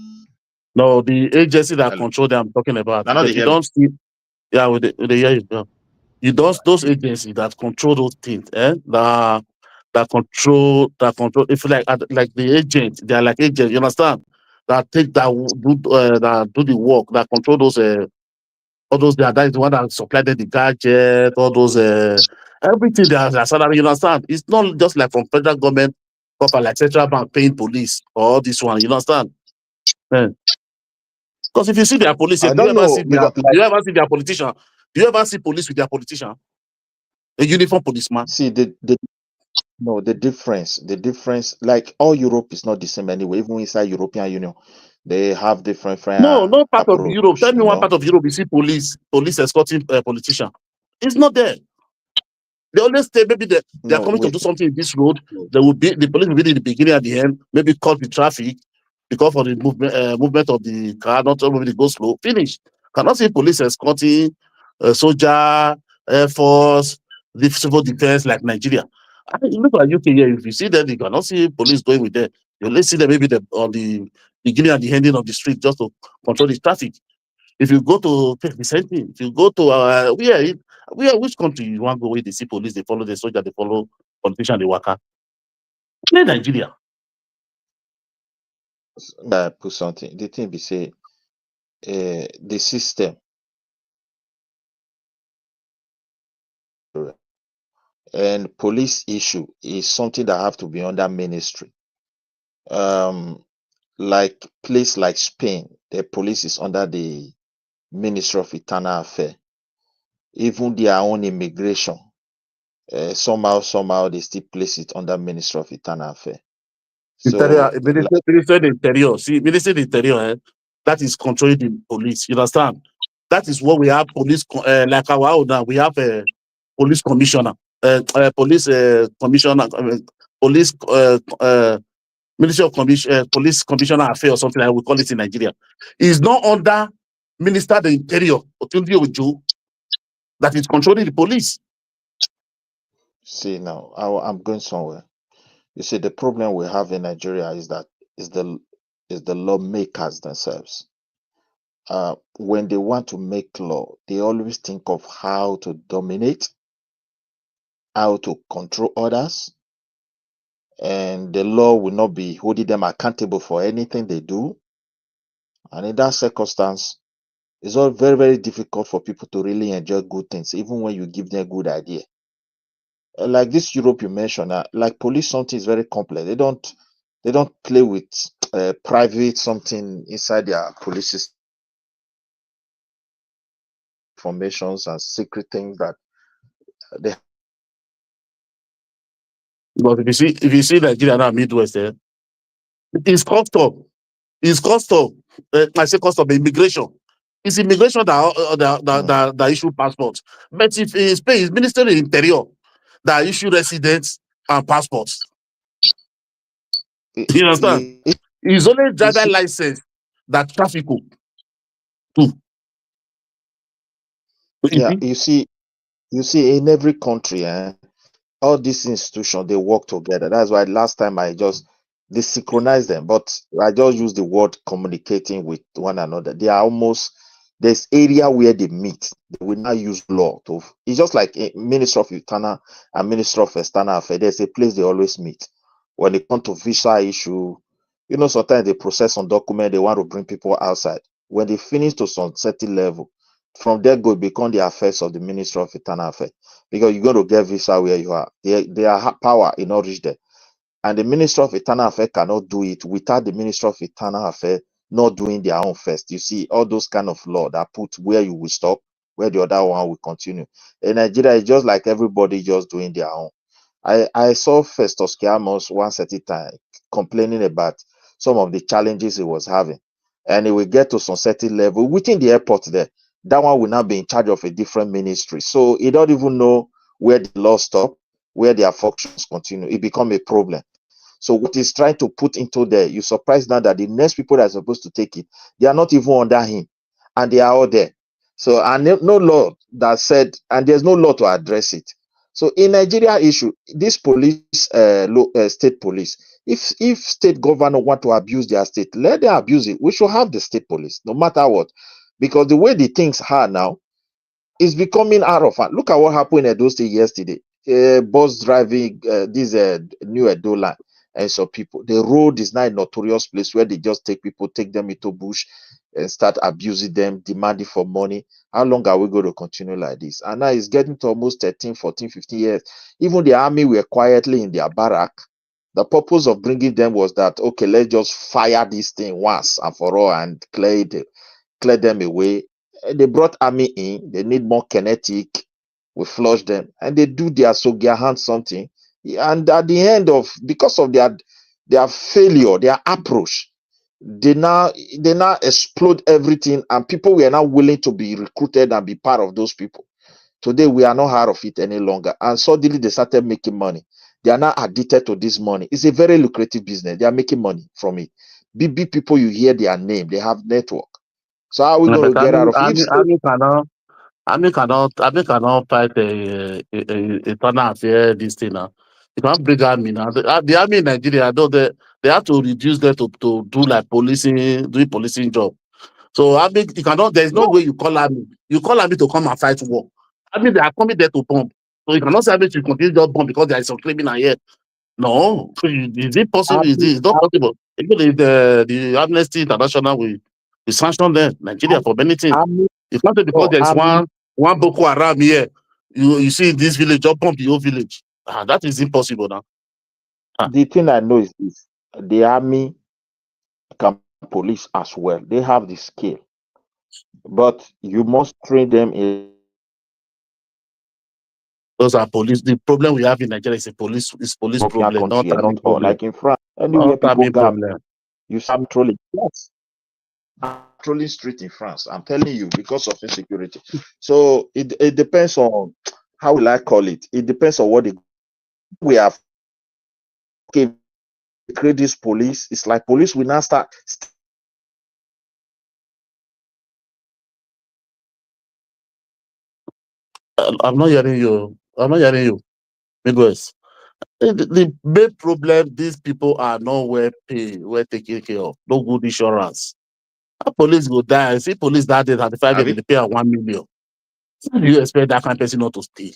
No, the agency that control them I'm talking about. No, you don't see. Yeah, with the hear you. Yeah. You don't those agencies that control those things, that control. If you like the agent, they are like agents. You understand? That take that do the work, that control those all those. That is the one that supply them the gadget, all those everything. Their salary. You understand? It's not just like from federal government, proper like central bank paying police or this one. You understand? Because if you see their police, do you ever see their politician? Do you ever see police with their politician? A uniform policeman? See the difference. The difference, like all Europe is not the same anyway. Even inside European Union, they have different. No part of Europe. Tell me one part of Europe you see police escorting a politician. It's not there. They always say maybe they are coming to do something in this road. There will be the police will be in the beginning at the end. Maybe cut the traffic because of the movement of the car. Not maybe they go slow. Finish. Cannot see police escorting soldier, air force, the civil defense like Nigeria. I mean, look at UK here. If you see them, you cannot see police going with them. You only see them maybe on the beginning and the ending of the street just to control the traffic. If you go to the same thing, if you go to which country you want to go where they see police, they follow the soldier, they follow politician, they waka. Play Nigeria. Put something. The thing be say, the system and police issue is something that have to be under ministry. Like place like Spain, the police is under the Ministry of Internal Affairs. Even their own immigration, somehow they still place it under Ministry of Internal Affairs. Interior, So, like, Minister of the Interior. See, Minister of the Interior, that is controlling the police. You understand? That is what we have police, like our own now. We have a police commissioner, police commissioner, police Ministry of Police Commissioner Affairs or something like we call it in Nigeria. Is not under Minister of the Interior, Otunji Ojo, that is controlling the police. see now, I'm going somewhere. You see, the problem we have in Nigeria is that is the lawmakers themselves. When they want to make law, they always think of how to dominate, how to control others, and the law will not be holding them accountable for anything they do. And in that circumstance, it's all very, very difficult for people to really enjoy good things, even when you give them a good idea. Like this Europe you mentioned, like police, something is very complex. They don't play with private something inside their police formations and secret things that they. But if you see Nigeria now, Midwest, it's custom. It's custom. I say custom immigration. It's immigration that issue passports. But if in Spain, it's Ministry of the Interior that issue residents and passports. You, You understand? you, It's only you driver see, license that traffic too. yeah, you see, in every country, all these institutions they work together. That's why last time they synchronize them, but I just use the word communicating with one another. They are almost there's area where they meet. They will not use law to. It's just like a Minister of Internal and Minister of External Affairs. There's a place they always meet when it comes to visa issue. Sometimes they process some document. They want to bring people outside. When they finish to some certain level, from there go become the affairs of the Minister of Internal Affairs because you're going to get visa where you are. Their power in not reach there. And the Minister of Internal Affairs cannot do it without the Minister of Internal Affairs not doing their own first. You see, all those kind of law that put where you will stop, where the other one will continue. In Nigeria, it's just like everybody just doing their own. I saw Festus Kiamos once at a time complaining about some of the challenges he was having. And he will get to some certain level within the airport there. That one will now be in charge of a different ministry. So he don't even know where the law stop, where their functions continue. It become a problem. So what he's trying to put into there, you're surprised now that the next people that are supposed to take it, they are not even under him, and they are all there. So and no law that said, and there's no law to address it. So in Nigeria issue, this police, state police, if state governor want to abuse their state, let them abuse it. We should have the state police, no matter what, because the way the things are now, it's becoming out of hand. Look at what happened in Edo State yesterday. Bus driving this new Edo line, and some people. The road is now a notorious place where they just take people, take them into bush, and start abusing them, demanding for money. How long are we going to continue like this? And now it's getting to almost 13, 14, 15 years. Even the army were quietly in their barrack. The purpose of bringing them was that, okay, let's just fire this thing once and for all and clear them away. They brought army in. They need more kinetic. We flush them, and they do their hand something. And at the end of because of their failure, their approach, they now explode everything, and people were now willing to be recruited and be part of those people. Today we are not out of it any longer, and suddenly they started making money. They are now addicted to this money. It's a very lucrative business. They are making money from it. Big people, you hear their name, they have network. So how are we going to But get out of it? army cannot fight a internal affair this thing now. You can't bring army now. The army in Nigeria, though they have to reduce them to do like doing policing job. So army, you cannot. There's no way you call army. You call army to come and fight war. I mean, they are coming there to bomb. So you cannot say army to continue to bomb because there is some criminal here. No, is it possible? It's not possible. Even if the Amnesty International will sanction them, Nigeria for many things. Army, You can't say because there is one Boko Haram here, you see this village, just bomb the whole village. That is impossible now. the thing I know is this: the army can police as well. They have the skill, but you must train them in. Those are police. The problem we have in Nigeria is police European problem, not country, and army not all. problem. Like in France, anywhere Not people army go, problem. you see trolling. Yes, trolling street in France. I'm telling you, because of insecurity. So it depends on how will I call it. It depends on what we have. Okay, create this police. It's like police will now start. I'm not hearing you. I'm not hearing you. Midwest. The main problem, these people are not well paid, well taken care of. No good insurance. How police go die? See police that day, 35 years, Abi? they pay her 1 million. How do you expect that kind of person not to stay?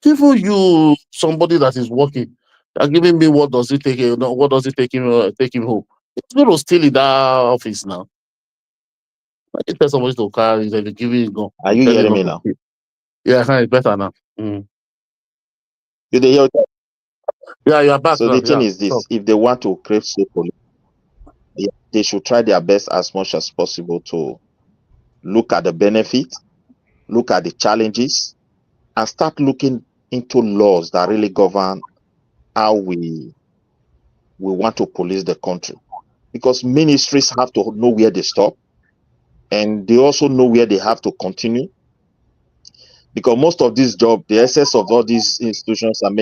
Even you, somebody that is working, are giving me what does it take? What does it take him home? It's going to steal in that office now. I tell somebody to carry, they give you gun. Are you Tell him hearing not me to now? steal. Yeah, it's better now. Mm. You dey hear? Yeah, you are back So now. the thing Yeah. is this: if they want to create safe police, they should try their best as much as possible to look at the benefits, look at the challenges, and start looking into laws that really govern how we want to police the country. Because ministries have to know where they stop, and they also know where they have to continue. Because most of this job, the essence of all these institutions and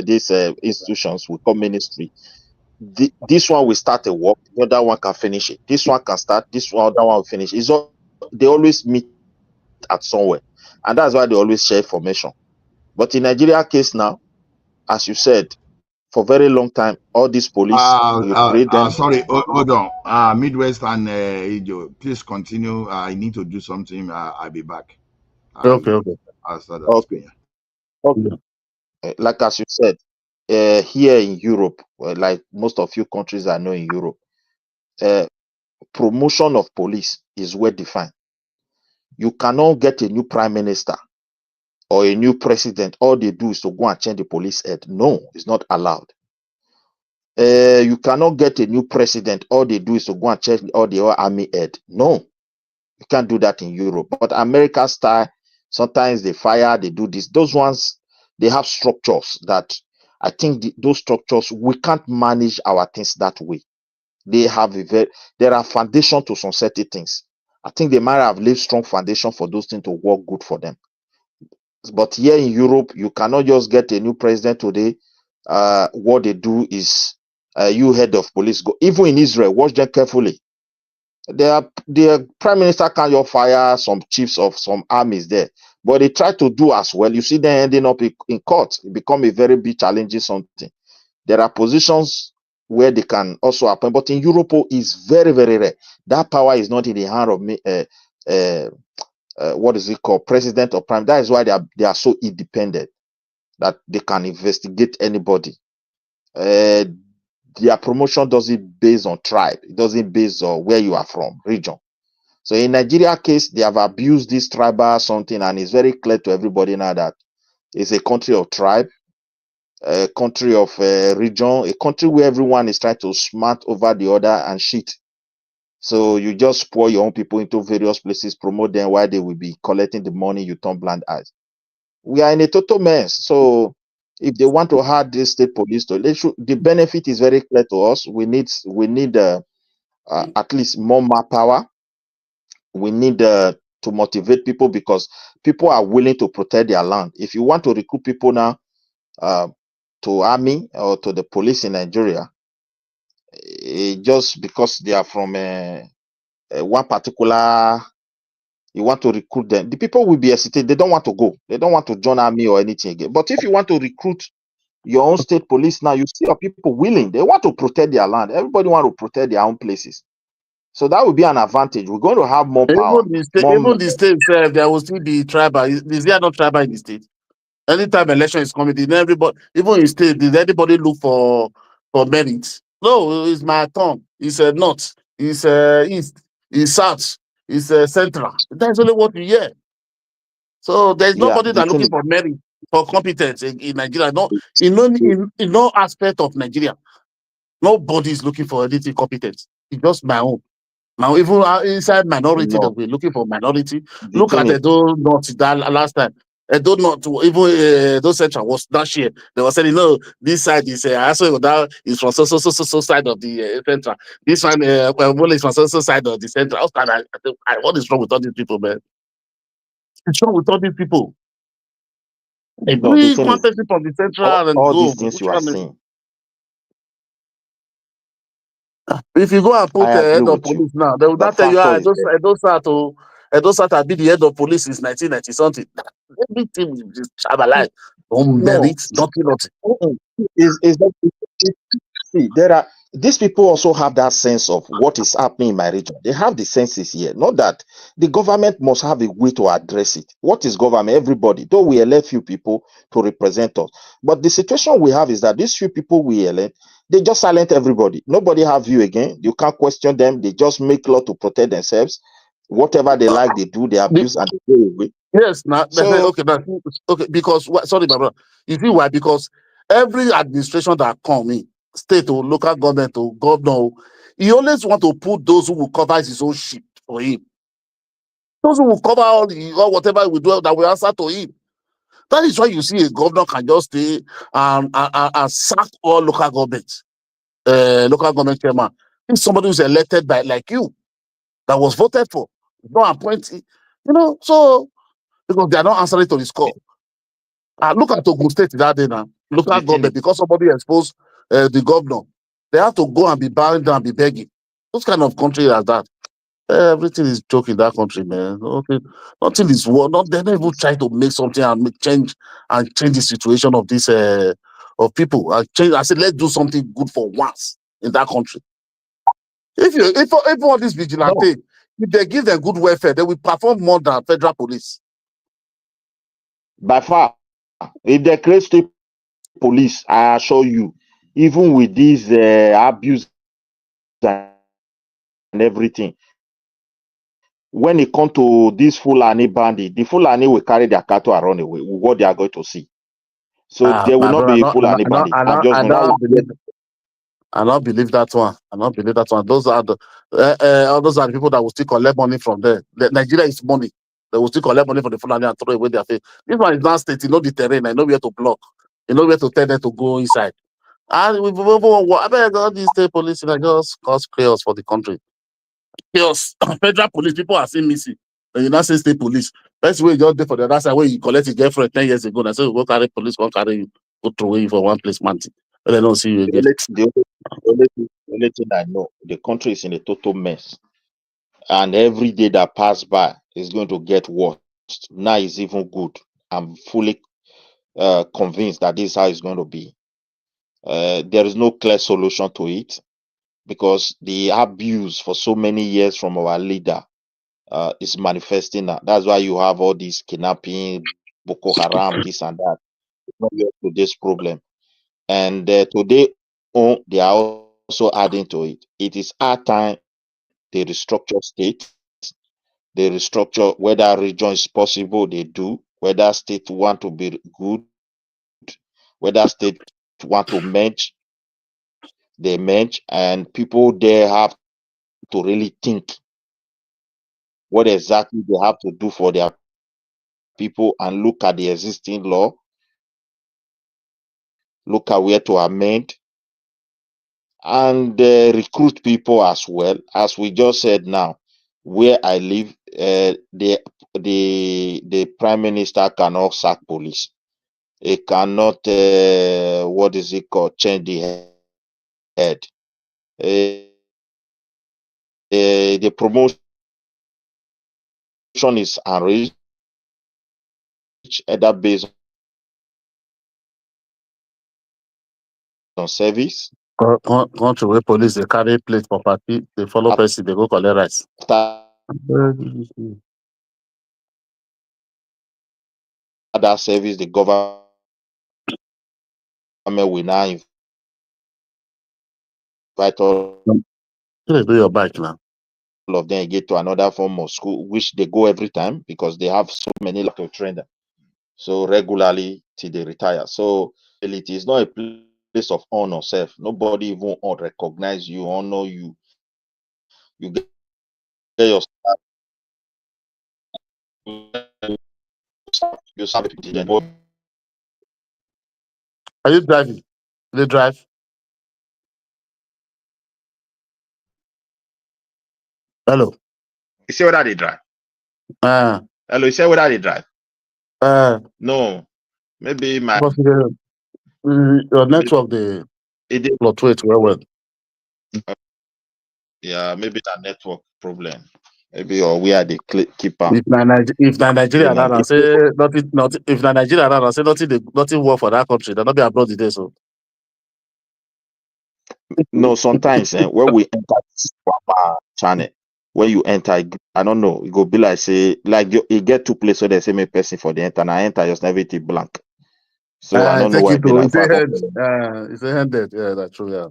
these institutions we call ministry, this one will start a work, the other one can finish it. This one can start, this one, other one will finish. They always meet at somewhere, and that's why they always share information. But in Nigeria case now, as you said, for very long time, all these police, you create them. Sorry, hold on. Midwest and Ijo, please continue. I need to do something. I'll be back. Okay. I'll start that. Okay. Okay. Like as you said, here in Europe, like most of you countries I know in Europe, promotion of police is well defined. You cannot get a new prime minister or a new president. All they do is to go and change the police head. No, it's not allowed. You cannot get a new president. All they do is to go and change all the army head. No, you can't do that in Europe. But America style, sometimes they fire, they do this. Those ones, they have structures that I think those structures, we can't manage our things that way. They have there are foundation to some certain things. I think they might have laid strong foundation for those things to work good for them. But here in Europe, you cannot just get a new president today. What they do is you head of police go. Even in Israel, watch them carefully. Their prime minister can just fire some chiefs of some armies there, but they try to do as well. You see them ending up in court. It become a very big challenging something. There are positions where they can also appoint, but in Europe is very, very rare. That power is not in the hand of me. What is it called? President or prime. That is why they are so independent that they can investigate anybody. Their promotion doesn't based on tribe. It doesn't based on where you are from, region. So in Nigeria case, they have abused this tribal something, and it's very clear to everybody now that it's a country of tribe, a country of region, a country where everyone is trying to smart over the other and shit. So you just pour your own people into various places, promote them while they will be collecting the money, you turn blind eyes. We are in a total mess. So if they want to have this state police, the benefit is very clear to us. We need at least more power. We need to motivate people because people are willing to protect their land. If you want to recruit people now to army or to the police in Nigeria, just because they are from one particular you want to recruit them, the people will be hesitant. They don't want to go. They don't want to join army or anything again. But if you want to recruit your own state police now, you see your people willing. They want to protect their land. Everybody want to protect their own places. So that would be an advantage. We're going to have more power. Even the state, there will still be tribal. Is there not tribal in the state? Anytime election is coming, then everybody, even in state, did anybody look for merit? No, it's my turn. It's north. It's east. It's south. It's central. That's only what we hear. So there's Yeah, nobody the that thing looking is, for merit for competence in Nigeria. No, in no aspect of Nigeria, nobody is looking for anything competent. It's just my own. Now, even inside minority, that no, we're looking for minority. the Look thing at is, Edo North that last time. Edo North, even Edo Central was last year. They were saying, no, this side is also that is from so side of the central. This one, well, is from so side of the central. What is wrong with all these people, man? What's wrong with all these people? They no, the bring thing is, quantity from the central and all go. these things Which you are one? saying, If you go and put I the agree head of with you. police now, they will The not tell you, factor is there. Edo Sat have been the head of police since 1990 something. Everything is just tribalized. Don't No, merit, nothing. mm-mm. Is that see, there are these people also have that sense of what is happening in my region. They have the senses here. Not that the government must have a way to address it. What is government? Everybody, though we elect few people to represent us. But the situation we have is that these few people we elect, they just silent everybody. Nobody have view again. You can't question them. They just make law to protect themselves. Whatever they like, they do, they The- abuse and they go away. yes, now So okay, now, okay, because sorry, my brother. You see why? Because every administration that come in, state or local government or governor, he always want to put those who will cover his own shit for him. Those who will cover all whatever we do that will answer to him. That is why you see a governor can just stay and sack all local government chairman. If somebody who's elected by like you, that was voted for, not appointed, so because they are not answering to the score. Look at Ogun State that day now, local the thing government, is, because somebody exposed the governor, they have to go and be bowing down, be begging. Those kind of country like that. Everything is joke in that country, man. Nothing is war. Not they don't even try to make something and change the situation of this of people. I said let's do something good for once in that country. If all these no, vigilante, if they give them good welfare, they will perform more than federal police. by far, if they create state police, I assure you, even with this abuse and everything, when it come to this Fulani bandit, the Fulani will carry their cattle and run away with what they are going to see. So there will My not brother, be a Fulani bandit. I just know that. I don't believe that one. I don't believe that one. Those are the people that will still collect money from there. Nigeria is money. They will still collect money from the Fulani and throw away their face. This one is not state. You know the terrain. I know where to block. You know where to tell them to go inside. And I beg all these state police like just cause chaos for the country. Chaos. Federal police people are still missing. And you not say state police. That's where you just there for the other side where you collect your girlfriend 10 years ago. And I say go carry police, go carry you, go throw you for one place, man. But they don't see you again. The only thing I know, the country is in a total mess. And every day that pass by is going to get worse. Now is even good. I'm fully convinced that this is how it's going to be. There is no clear solution to it because the abuse for so many years from our leader is manifesting now. That's why you have all these kidnapping, Boko Haram, this and that. It's not yet to this problem. And today, they are also adding to it. It is our time they restructure state. They restructure whether region is possible, they do. Whether state want to be good, whether state want to merge, they merge. And people there have to really think what exactly they have to do for their people and look at the existing law, look at where to amend, and recruit people as well. As we just said now, where I live, the prime minister cannot sack police. It cannot, what is it called, change the head. The promotion is enriched, either based on service. Country where police they carry plate for party, they follow person, they go collect rice. After that service, the government will now invite all They do your bike now. of them get to another form of school, which they go every time because they have so many like to train them. So regularly till they retire. So it is not a place of honor self. Nobody even recognize you, honor you. You get your you serve people. Are you driving? They drive. Hello. You say whether they drive. Uh, Hello, you say whether they drive. uh, No, maybe my but your network they it did, fluctuate well. yeah, maybe that network problem. Maybe or where they keep on. If Nigeria around say nothing, if Nigeria around say nothing work for that country, they'll not be abroad today. So No, sometimes when we enter this channel, when you enter, I don't know, it go be like say like you get two places where they say me person for the enter, and I enter just everything blank. So I don't know take why you it be to like it's a that. head, it's a handed. Yeah, that's true. Yeah.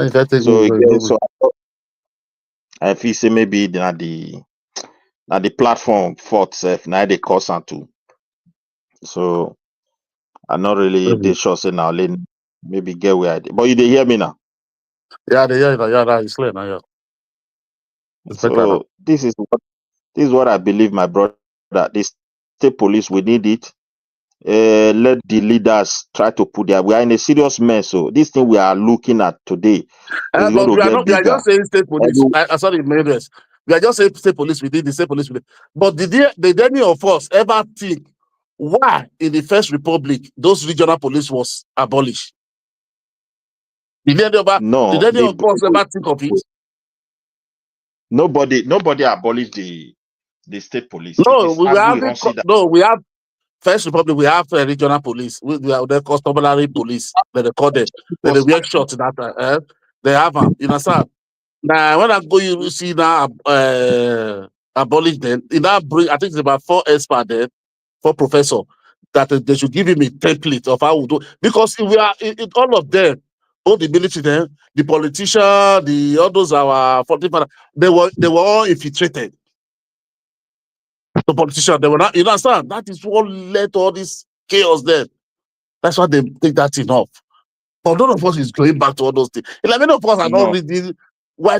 You can take So you again, go. so I feel say maybe na the platform fault self now they cause am too. So I'm not really they sure say now maybe get where I did. But you dey hear me now. Yeah, yeah, it's clear now. Yeah. It's better now. So this is what I believe, my brother. The state police, we need it. Let the leaders try to put their. We are in a serious mess. So this thing we are looking at today is going But to we are get not. We are bigger. just saying state police. Sorry, Mayres. We are just saying state police within the state police. But did any of us ever think why in the First Republic those regional police was abolished? Did any of us ever think of it? Nobody abolished the state police. It No, is we as have we run see that. we have First Republic. We have regional police. We have the customary police. They call them. They wear shorts. That they have them. You understand? Now, when I go, you see now abolish them. In that bring, I think it's about 4 experts there, 4 professors that they should give him a template of how we do. Because if we are, all of them, all the military, then the politician, the all those our 45, they were all infiltrated. The politicians, they were not. You understand? That is what led to all this chaos there. That's why they take that thing off. But none of us is going back to all those things. Like many of us are not reading. Why?